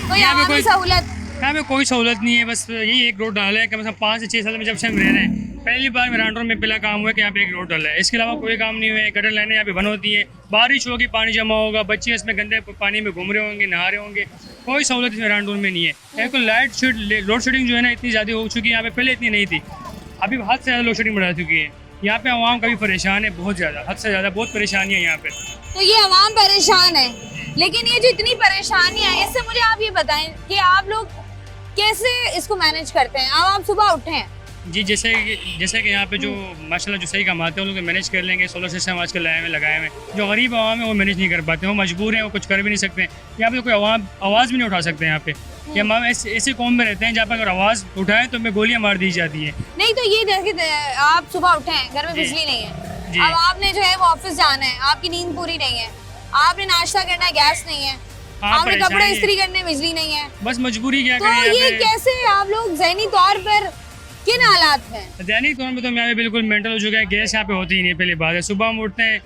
कोई आवामी सहूलत? यहाँ पे कोई सहूलत नहीं है, बस यही एक रोड डाला है, कम से कम 5 से 6 साल में जब से हम रह रहे हैं, पहली बार मेरान रोड में पहला काम हुआ कि यहाँ पे एक रोड डाला है, इसके अलावा कोई काम नहीं हुआ है। गटर लाइनें यहाँ पे बंद होती है, बारिश होगी पानी जमा होगा, बच्चे इसमें गंदे पानी में घूम रहे होंगे, नहा रहे होंगे, कोई सहूलत इस मेरान रोड में नहीं है। एक लाइट लोड शेडिंग जो है ना इतनी ज़्यादा हो चुकी है यहाँ पे, पहले इतनी नहीं थी, अभी हद से ज़्यादा लोड शेडिंग बढ़ा चुकी है। यहाँ पे आवाम काफ़ी परेशान है, बहुत ज़्यादा, हद से ज़्यादा बहुत परेशानी है यहाँ पे। तो ये आवाम परेशान है, लेकिन ये जो इतनी परेशानियां हैं, इससे मुझे आप ये बताएं कि आप लोग कैसे इसको मैनेज करते हैं? अब आप सुबह उठे हैं जी, जैसे कि यहाँ पे जो माशाल्लाह जो सही कमाते हैं उन लोग मैनेज कर लेंगे, सोलर सिस्टम आजकल लगाए हुए हैं। जो गरीब आवाम है वो मैनेज नहीं कर पाते, वो मजबूर हैं, वो कुछ कर भी नहीं सकते। यहाँ पे कोई आवाज़ भी नहीं उठा सकते। यहाँ पे कि हम ऐसे कौम में रहते हैं जहाँ पर अगर आवाज़ उठाएं तो हमें गोलियाँ मार दी जाती हैं। नहीं तो ये जैसे आप सुबह उठे हैं, घर में बिजली नहीं है, अब आपने जो है वो ऑफिस जाना है, आपकी नींद पूरी नहीं है, आपने नाश्ता करना है, गैस नहीं है, आपने कपड़े इस्त्री करने बिजली नहीं है, बस मजबूरी क्या करें। तो ये कैसे आप लोग ज़हनी तौर पर किन हालात में? दैनिक तौर पर तो यहाँ पे बिल्कुल मेंटल हो चुका है। गैस यहाँ पे होती ही नहीं, पहली बात है। सुबह हम उठते हैं,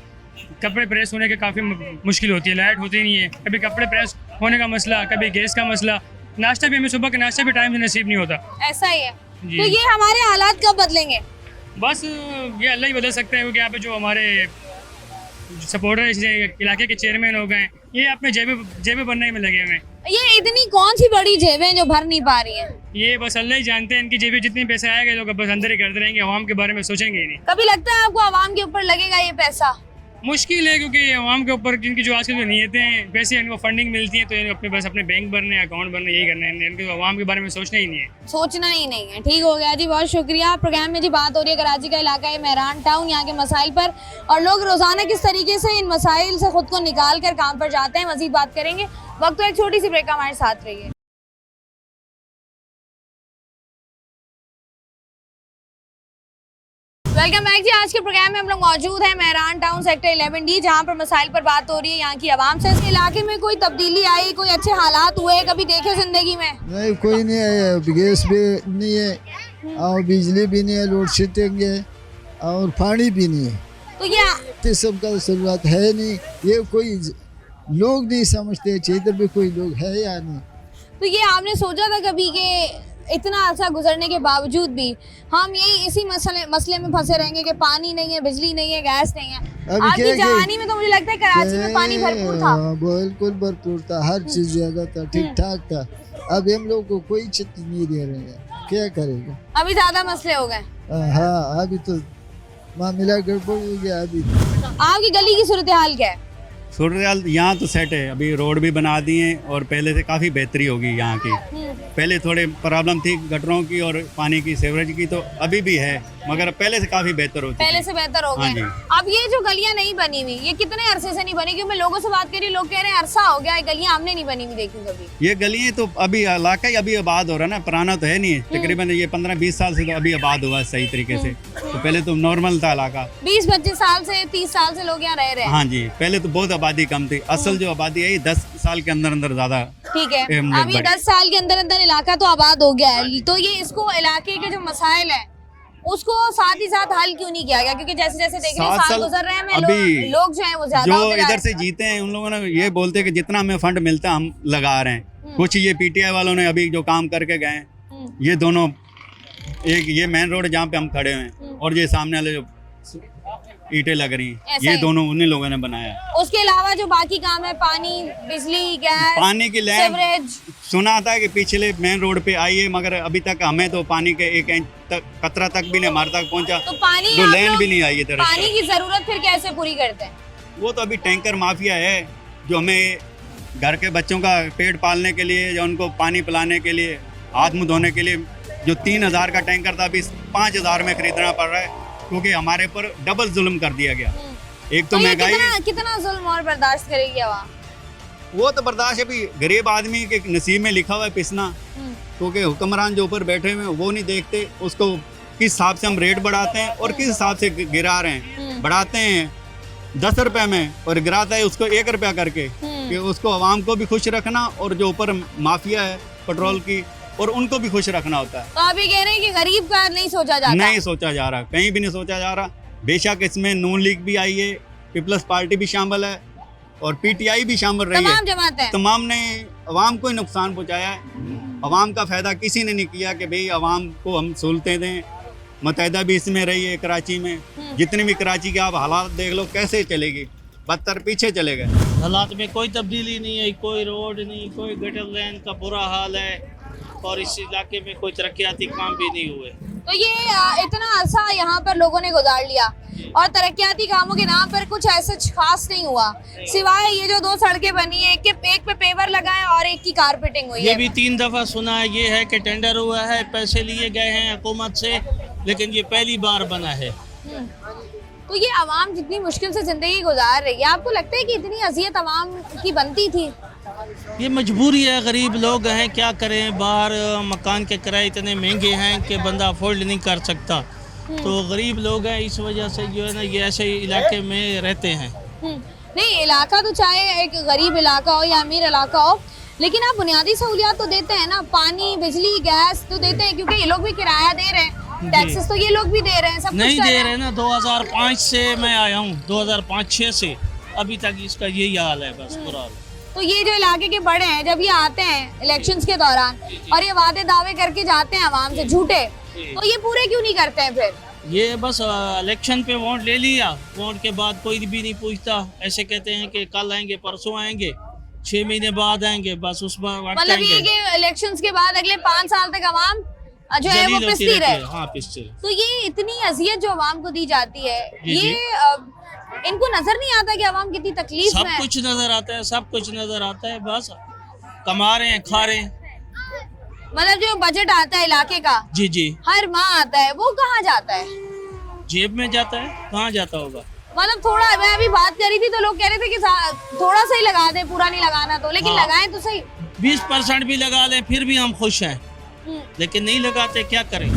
कपड़े प्रेस होने के काफ़ी मुश्किल होती है, लाइट होती नहीं है, कभी कपड़े प्रेस होने का मसला, कभी गैस का मसला, नाश्ता भी हमें सुबह का नाश्ता भी टाइम से नसीब नहीं होता। ऐसा ही है। तो ये हमारे हालात कब बदलेंगे? बस ये अल्लाह ही बदल सकते हैं, क्योंकि यहाँ पे जो हमारे सपोर्टर इलाके के चेयरमैन हो गए, ये अपने जेबें भरने में लगे हुए हैं। ये इतनी कौन सी बड़ी जेबें जो भर नहीं पा रही हैं? ये बस अल्लाह ही जानते हैं, इनकी जेबें जितने पैसे आएगा लोग बस अंदर ही करते रहेंगे, आवाम के बारे में सोचेंगे ही नहीं। कभी लगता है आपको आवाम के ऊपर लगेगा ये पैसा? मुश्किल है, क्योंकि आवाम के ऊपर जिनकी जो आजकल जो नीयतें हैं, पैसे इनको फंडिंग मिलती है तो अपने बस अपने बैंक भरने, अकाउंट भरने, यही करना है, इनके आवाम के बारे में सोचना ही नहीं है। सोचना ही नहीं है। ठीक हो गया जी, बहुत शुक्रिया। प्रोग्राम में जी बात हो रही है कराची का इलाका है मेहरान टाउन, यहाँ के मसाइल पर, और लोग रोजाना किस तरीके से इन मसाइल से खुद को निकाल कर काम पर जाते हैं। मजीद बात करेंगे, वक्त तो एक छोटी सी ब्रेक, हमारे साथ रहिए। वेलकम बैक जी। आज के प्रोग्राम में हम लोग मौजूद हैं मेहरान टाउन सेक्टर 11D, जहाँ पर मसाइल पर बात हो रही है यहाँ की आवाम से। इस इलाके में कोई तब्दीली आई, कोई अच्छे हालात हुए कभी देखे जिंदगी में? नहीं, कोई नहीं है। गैस भी नहीं है और बिजली भी नहीं है, लोड शेडिंग है और पानी भी नहीं है। तो ये सब का जरूरत है नहीं, ये कोई लोग नहीं समझते, इधर भी कोई लोग है या नहीं। तो ये आपने सोचा था कभी कि इतना अर्सा गुजरने के बावजूद भी हम यही इसी मसले में फंसे रहेंगे कि पानी नहीं है, बिजली नहीं है, गैस नहीं है? आपकी जवानी में तो मुझे लगता है कराची में पानी भरपूर था। बिल्कुल भरपूर था, हर चीज ज्यादा था, ठीक ठाक था। अब हम लोग को कोई छुट्टी नहीं दे रहे हैं, क्या करेगा? अभी ज्यादा मसले हो गए। हाँ, अभी तो मामला गड़बड़ हो गया अभी। आपकी गली की सूरत हाल क्या है? सूरत यहाँ तो सेट है, अभी रोड भी बना दिए और पहले से काफ़ी बेहतरी होगी यहाँ की। पहले थोड़े प्रॉब्लम थी गटरों की और पानी की, सीवरेज की, तो अभी भी है, मगर पहले से काफ़ी बेहतर होती है। पहले से बेहतर हो हाँ गए। जी। अब ये जो गलियां नहीं बनी हुई, ये कितने अरसे से नहीं बनी? क्योंकि मैं लोगों से बात कर रही हूँ, लोग कह रहे हैं अरसा हो गया, गलियां हमने नहीं बनी हुई देखी कभी। ये गलियाँ तो अभी इलाका ही अभी आबाद हो रहा है ना, पुराना तो है नहीं, तकरीबन ये 15-20 साल से तो अभी आबाद हुआ है सही तरीके से। तो पहले तो नॉर्मल था इलाका। 20-25 साल से, 30 साल से लोग यहाँ रह रहे हैं। हाँ जी, पहले तो बहुत आबादी कम थी। असल जो आबादी है 10 साल के अंदर अंदर ज्यादा। ठीक है, अब ये 10 साल के अंदर अंदर इलाका तो आबाद हो गया है, तो ये इसको इलाके के जो मसाइल है उसको साथ ही साथ हल क्यों नहीं किया गया? क्योंकि जैसे जैसे देख रहे हैं साल गुजर रहे हैं, अभी लोग जो हैं वो ज्यादा जो इधर से जीते हैं उन लोगों ने ये बोलते हैं कि जितना हमें फंड मिलता है हम लगा रहे हैं। कुछ ये पीटीआई वालों ने अभी जो काम करके गए, ये दोनों, एक ये मेन रोड जहाँ पे हम खड़े हैं और ये सामने वाले जो ईंटें लग रही हैं, ये दोनों उन्हीं लोगों ने बनाया। उसके अलावा जो बाकी काम है, पानी, बिजली, गैस, पानी की लाइन सीवरेज, सुना था कि पिछले मेन रोड पे आई है, मगर अभी तक हमें तो पानी के 1 इंच तक, कतरा तक भी नहीं हमारे तक पहुंचा। तो पानी जो लाइन भी नहीं आई है। पानी की जरूरत फिर कैसे पूरी करते हैं? वो तो अभी टैंकर माफिया है जो हमें घर के बच्चों का पेट पालने के लिए या उनको पानी पिलाने के लिए, हाथ मुँह धोने के लिए, जो 3000 का टैंकर था अभी 5000 में खरीदना पड़ रहा है, क्योंकि हमारे ऊपर डबल जुल्म कर दिया गया। एक तो महंगाई, कितना जुल्म और बर्दाश्त करेगी आवाम? वो तो बर्दाश्त अभी गरीब आदमी के नसीब में लिखा हुआ है पिसना, क्योंकि हुक्मरान जो ऊपर बैठे हुए हैं वो नहीं देखते उसको किस हिसाब से हम रेट बढ़ाते हैं और किस हिसाब से गिरा रहे हैं। बढ़ाते हैं 10 रुपए में और गिराता है उसको 1 रुपया करके, कि उसको आवाम को भी खुश रखना और जो ऊपर माफिया है पेट्रोल की और उनको भी खुश रखना होता है। तो आप ये कह रहे हैं कि गरीब का नहीं सोचा जाता? नहीं सोचा जा रहा, कहीं भी नहीं सोचा जा रहा। बेशक इसमें नून लीग भी आई है, पीपल्स पार्टी भी शामिल है और पीटीआई भी शामिल रही है। तमाम जमातें, तमाम ने अवाम को ही नुकसान पहुंचाया है। अवाम का फायदा किसी ने नहीं किया कि भाई अवाम को हम सहूलतें दें। मुतहदा भी इसमें रही है कराची में, जितनी भी कराची के आप हालात देख लो कैसे चलेगी, बदतर पीछे चले गए। हालात में कोई तब्दीली नहीं है, कोई रोड नहीं, कोई गटर लाइन का बुरा हाल है और इस इलाके में कोई तरक्याती काम भी नहीं हुए। तो ये इतना अरसा यहाँ पर लोगों ने गुजार लिया और तरक्याती कामों के नाम पर कुछ ऐसा खास नहीं हुआ, सिवाय ये जो 2 सड़कें बनी है, एक पे पेवर लगा है और एक की कारपेटिंग हुई है। ये भी 3 दफा सुना है, ये है कि टेंडर हुआ है, पैसे लिए गए हैं हुकूमत से, लेकिन ये पहली बार बना है। तो ये आवाम जितनी मुश्किल से जिंदगी गुजार रही है, आपको लगता है कि इतनी अजियत आवाम की बनती थी? ये मजबूरी है, गरीब लोग हैं, क्या करें, बाहर मकान के किराए इतने महंगे हैं कि बंदा अफोर्ड नहीं कर सकता। तो गरीब लोग हैं, इस वजह से जो है ना ये ऐसे इलाके में रहते हैं। नहीं, इलाका तो चाहे एक गरीब इलाका हो या अमीर इलाका हो, लेकिन आप बुनियादी सहूलियात तो देते हैं ना, पानी, बिजली, गैस तो देते हैं, क्योंकि ये लोग भी किराया दे रहे हैं, टैक्सेस तो ये लोग भी दे रहे हैं, सब नहीं दे रहे ना। 2005 से मैं आया हूँ, 2005-6 से अभी तक इसका यही हाल है, बस बुरा हाल। तो ये जो इलाके के बड़े हैं, जब ये आते हैं इलेक्शंस के दौरान और ये वादे दावे करके जाते हैं आवाम से झूठे, तो ये पूरे क्यों नहीं करते हैं फिर? ये बस इलेक्शन पे वोट ले लिया, वोट के बाद कोई भी नहीं पूछता, ऐसे कहते हैं कि कल आएंगे, परसों आएंगे, 6 महीने बाद आएंगे, बस उस बार मतलब ये कि इलेक्शंस के बाद अगले 5 साल तक आवाम जो है वो पिसती रहे। हाँ, पिसती रहे। तो ये इतनी अजियत जो आवाम को दी जाती है, ये इनको नजर नहीं आता कि आवाम कितनी तकलीफ में है? सब कुछ नजर आता है, सब कुछ नजर आता है, बस कमा रहे हैं, खा रहे हैं। मतलब जो बजट आता है इलाके का, जी जी, हर माह आता है, वो कहाँ जाता है? जेब में जाता है, कहाँ जाता होगा? मतलब थोड़ा, मैं अभी बात करी थी तो लोग कह रहे थे कि थोड़ा सा ही लगा दे, पूरा नहीं लगाना, तो लेकिन लगाएं तो सही। 20% भी लगा लें फिर भी हम खुश हैं, लेकिन नहीं लगाते, क्या करें?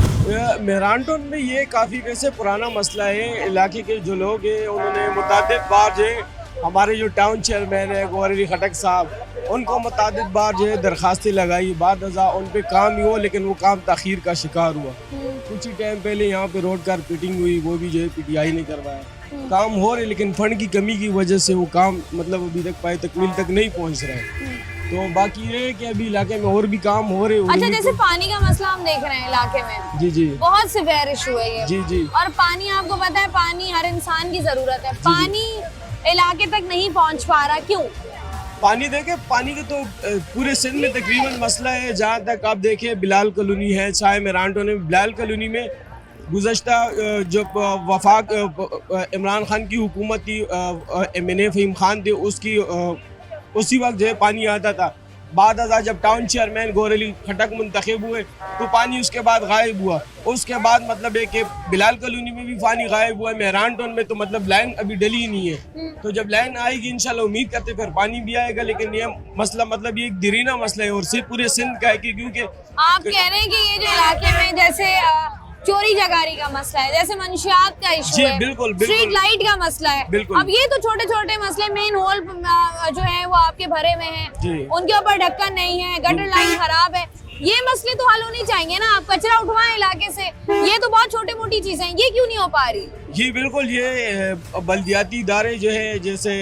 मेहरान टाउन में ये काफ़ी वैसे पुराना मसला है। इलाके के जो लोग हैं उन्होंने मुतादिद बार जो है, हमारे जो टाउन चेयरमैन है गौरी खटक साहब, उनको मुतादिद बार जो है दरखास्तें लगाई, बाद अज़ा उन पे काम ही हुआ, लेकिन वो काम ताख़ीर का शिकार हुआ। कुछ ही टाइम पहले यहाँ पे रोड कारपेटिंग हुई, वो भी जो है पीटीआई ने करवाया। काम हो रहे, लेकिन फंड की कमी की वजह से वो काम मतलब अभी तक तकमील तक नहीं पहुँच रहा है। तो बाकी ये है कि अभी इलाके में और भी काम हो रहे हैं। अच्छा, जैसे पानी का मसला हम देख रहे हैं इलाके में, जी जी, बहुत सिवियर इशू है ये। जी जी, और पानी, आपको पता है पानी हर इंसान की जरूरत है, पानी इलाके तक नहीं पहुंच पा रहा, क्यों? पानी देखे, पानी का तो पूरे सिंध में तकरीबन मसला है। जहाँ तक आप देखें बिलाल कॉलोनी है, चाहे मेहरान टाउन में, बिलाल कॉलोनी में गुज़श्ता जब वफाक इमरान खान की हुकूमत थी, MNA फ़हीम खान थे, उसी वक्त जो है पानी आता था। बाद अज़ा जब टाउन चेयरमैन गौहर अली खटक मुंतखब हुए तो पानी उसके बाद गायब हुआ। उसके बाद मतलब है कि बिलाल कॉलोनी में भी पानी गायब हुआ है, मेहरान टाउन में तो मतलब लाइन अभी डली ही नहीं है। तो जब लाइन आएगी इंशाल्लाह उम्मीद करते फिर पानी भी आएगा। लेकिन ये मसला मतलब ये एक दरीना मसला है और सिर्फ पूरे सिंध का है कि क्योंकि आप कह रहे हैं कि ये जो इलाके में जैसे चोरी चकारी का मसला है, जैसे मंशियात का इशू है, बिल्कुल, स्ट्रीट लाइट का मसला है, अब ये तो छोटे छोटे मसले, मेन होल जो है वो आपके भरे में है, उनके ऊपर ढक्कन नहीं है, गटर लाइन खराब है, ये मसले तो हल होने चाहिए ना। आप कचरा उठवाएं इलाके से, ये तो बहुत छोटी मोटी चीजें हैं, ये क्यों नहीं हो पा रही? जी बिल्कुल, ये बल्दियाती इदारे जो है जैसे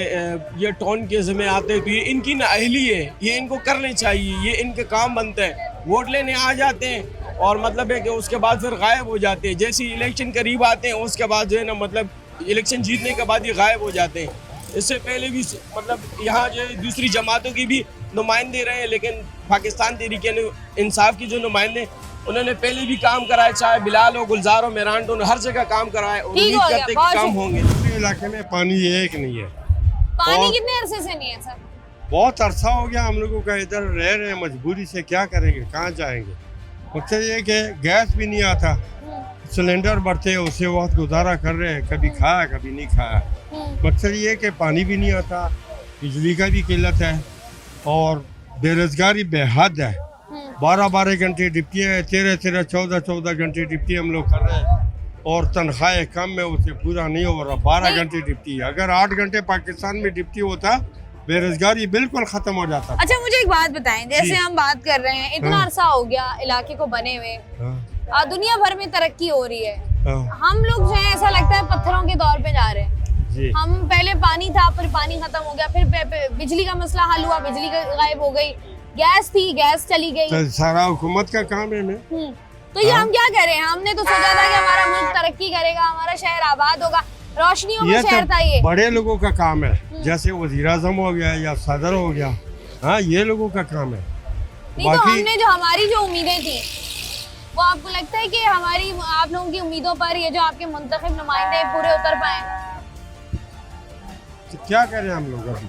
ये टाउन के ज़िम्मे आते हैं तो ये इनकी नाअहली है, ये इनको करने चाहिए, ये इनके काम बनते हैं। वोट लेने आ जाते हैं और मतलब है कि उसके बाद फिर गायब हो जाते हैं। जैसे इलेक्शन करीब आते हैं उसके बाद जो है ना मतलब इलेक्शन जीतने के बाद ये गायब हो जाते हैं। इससे पहले भी मतलब यहाँ जो है दूसरी जमातों की भी नुमाइंदे रहे, लेकिन पाकिस्तान तहरीक इंसाफ की जो नुमाइंदे उन्होंने पहले भी काम कराए, चाहे बिलाल हो, गुलजार हो, मेहरान हो, हर जगह काम कराए। उम्मीद करते कि काम होंगे। इलाके में पानी एक नहीं है। पानी कितने अरसे से नहीं है सर? बहुत अरसा हो गया हम लोगों का, इधर रह रहे हैं मजबूरी से, क्या करेंगे, कहाँ जाएंगे। मकसद ये कि गैस भी नहीं आता, सिलेंडर बढ़ते हैं, उससे बहुत गुजारा कर रहे हैं, कभी खाया कभी नहीं खाया। मकसद ये कि पानी भी नहीं आता, बिजली का भी किल्लत है और बेरोजगारी बेहद है। 12-12 घंटे ड्यूटी है, 13-13, 14-14 घंटे ड्यूटी हम लोग कर रहे हैं और तनख्वाहें कम है, उससे पूरा नहीं हो रहा। 12 घंटे ड्यूटी, अगर 8 घंटे पाकिस्तान में ड्यूटी होता बेरोजगारी बिल्कुल खत्म हो जाता। अच्छा मुझे एक बात बताएं, जैसे हम बात कर रहे हैं, इतना अरसा हो गया इलाके को बने हुए, दुनिया भर में तरक्की हो रही है, हम लोग जो है ऐसा लगता है पत्थरों के दौर पे जा रहे हैं। हम पहले पानी था, फिर पानी खत्म हो गया, फिर बिजली का मसला हल हुआ, बिजली गायब हो गई, गैस थी, गैस चली गई, तो सारा हुकूमत का काम है ना। तो ये हम क्या करें? हमने तो सोचा था कि हमारा मुल्क तरक्की करेगा, हमारा शहर आबाद होगा, रोशनियों में शहर था ये। बड़े लोगों का काम है, जैसे वज़ीर आज़म हो गया या सदर हो गया, हाँ ये लोगों का काम है। नहीं तो हमने जो हमारी जो उम्मीदें थी, वो आपको लगता है कि हमारी आप लोगों की उम्मीदों पर ये जो आपके मुंतखब नुमाइंदे पूरे उतर पाए? तो क्या करें हम लोग अभी?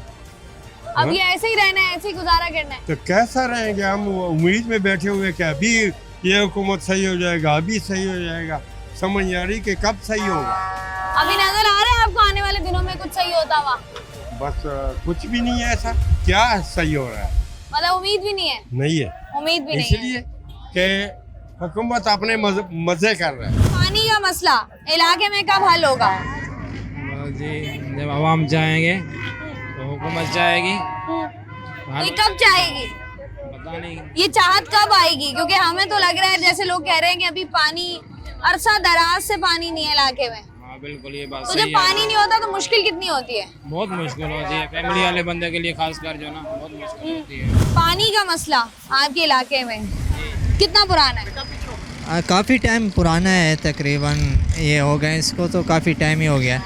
अब ये ऐसे ही रहना है, ऐसे ही गुजारा करना है? तो कैसा रहेंगे हम? उम्मीद में बैठे हुए कि अभी ये हुकूमत सही हो जाएगा, अभी सही हो जाएगा, समझ आ रही कि कब सही होगा। अभी नजर आ रहा है आपको आने वाले दिनों में कुछ सही होता हुआ? बस कुछ भी नहीं है ऐसा। क्या सही हो रहा है? मतलब उम्मीद भी नहीं है? नहीं है, उम्मीद भी नहीं है, इसलिए कि हुकूमत अपने मजे कर रहा है। पानी का मसला इलाके में कब हल होगा? जी जब आवाम जाएंगे तो हुकूमत जाएगी। तो कब जाएगी? पता नहीं, ये चाहत कब आएगी? क्योंकि हमें तो लग रहा है जैसे लोग कह रहे हैं कि अभी पानी अरसा दराज से पानी नहीं है इलाके में। हाँ बिल्कुल ये बात तो सही जब है। पानी नहीं होता तो मुश्किल कितनी होती है? बहुत मुश्किल होती है, फैमिली वाले बंदे के लिए खासकर जो ना बहुत मुश्किल होती है। पानी का मसला आपके इलाके में कितना पुराना है? काफ़ी टाइम पुराना है, तकरीबन ये हो गए इसको तो काफ़ी टाइम ही हो गया।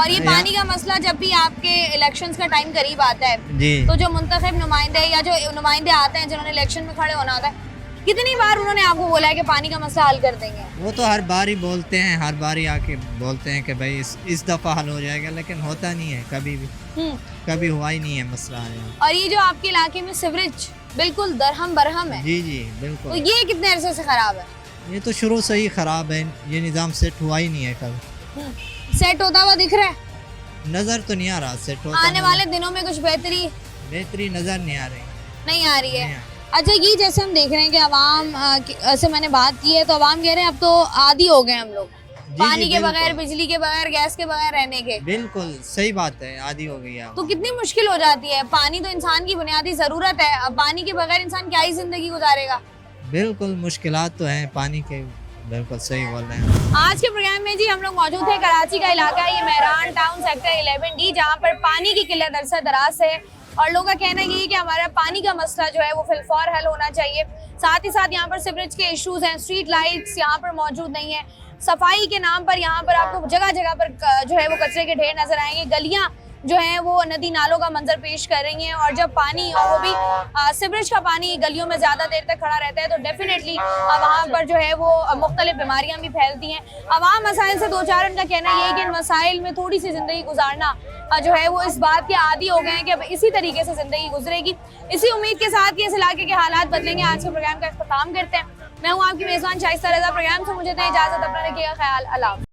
और ये पानी का मसला जब भी आपके इलेक्शंस का टाइम करीब आता है जी, तो जो मुंतखब नुमाइंदे या जो नुमाइंदे आते हैं जिन्होंने इलेक्शन में खड़े होना होता है, कितनी बार उन्होंने आपको बोला है कि पानी का मसला हल कर देंगे? वो तो हर बार ही बोलते हैं, हर बार ही आके बोलते हैं कि भाई इस दफ़ा हल हो जाएगा, लेकिन होता नहीं है कभी भी, कभी हुआ ही नहीं है मसला। और ये जो आपके इलाके में सिवरेज बिल्कुल दरहम बरहम है। जी जी बिल्कुल। तो ये कितने अरसे से खराब है? ये तो शुरू से ही खराब है, ये निज़ाम सेट हुआ ही नहीं है कभी। सेट होता हुआ दिख रहा है? नज़र तो नहीं आ रहा सेट होता। आने वाले दिनों में कुछ बेहतरी नज़र नहीं आ रही। नहीं आ रही है। अच्छा ये जैसे हम देख रहे हैं कि अवाम से मैंने बात की है तो अवाम कह रहे हैं अब तो आदी हो गए हम लोग पानी के बगैर, बिजली के बगैर, गैस के बगैर रहने के। बिल्कुल सही बात है, आदी हो गई है। तो कितनी मुश्किल हो जाती है। पानी तो इंसान की बुनियादी जरूरत है, अब पानी के बगैर इंसान क्या ही जिंदगी गुजारेगा। बिल्कुल मुश्किलात तो हैं पानी के, बिल्कुल सही बोल रहे हैं। आज के प्रोग्राम में जी हम लोग मौजूद थे कराची का इलाका, ये मेहरान टाउन सेक्टर 11D, जहाँ पर पानी की किल्लत अरसा दराज है और लोगों का कहना ये है कि हमारा पानी का मसला जो है वो फिलफौर हल होना चाहिए। साथ ही साथ यहाँ पर सीवरेज के इश्यूज हैं, स्ट्रीट लाइट्स यहाँ पर मौजूद नहीं है, सफाई के नाम पर यहाँ पर आपको जगह जगह पर जो है वो कचरे के ढेर नजर आएंगे, गलियाँ जो है वो नदी नालों का मंजर पेश कर रही हैं। और जब पानी, और वो भी सीवरेज का पानी गलियों में ज़्यादा देर तक खड़ा रहता है तो डेफिनेटली वहाँ पर जो है वो मुख्तलिफ बीमारियाँ भी फैलती हैं। अवाम मसाइल से दो चार, उनका कहना ये है कि इन मसाइल में थोड़ी सी ज़िंदगी गुजारना जो है वो इस बात के आदी हो गए हैं कि अब इसी तरीके से ज़िंदगी गुजरेगी। इसी उम्मीद के साथ कि इस इलाके के हालात बदलेंगे, आज के प्रोग्राम का इख्तिताम करते हैं। मैं हूँ आपकी मेज़बान शाइस्ता रज़ा। प्रोग्राम से मुझे दें इजाज़त, अपना रखिएगा ख्याल। अल्लाह।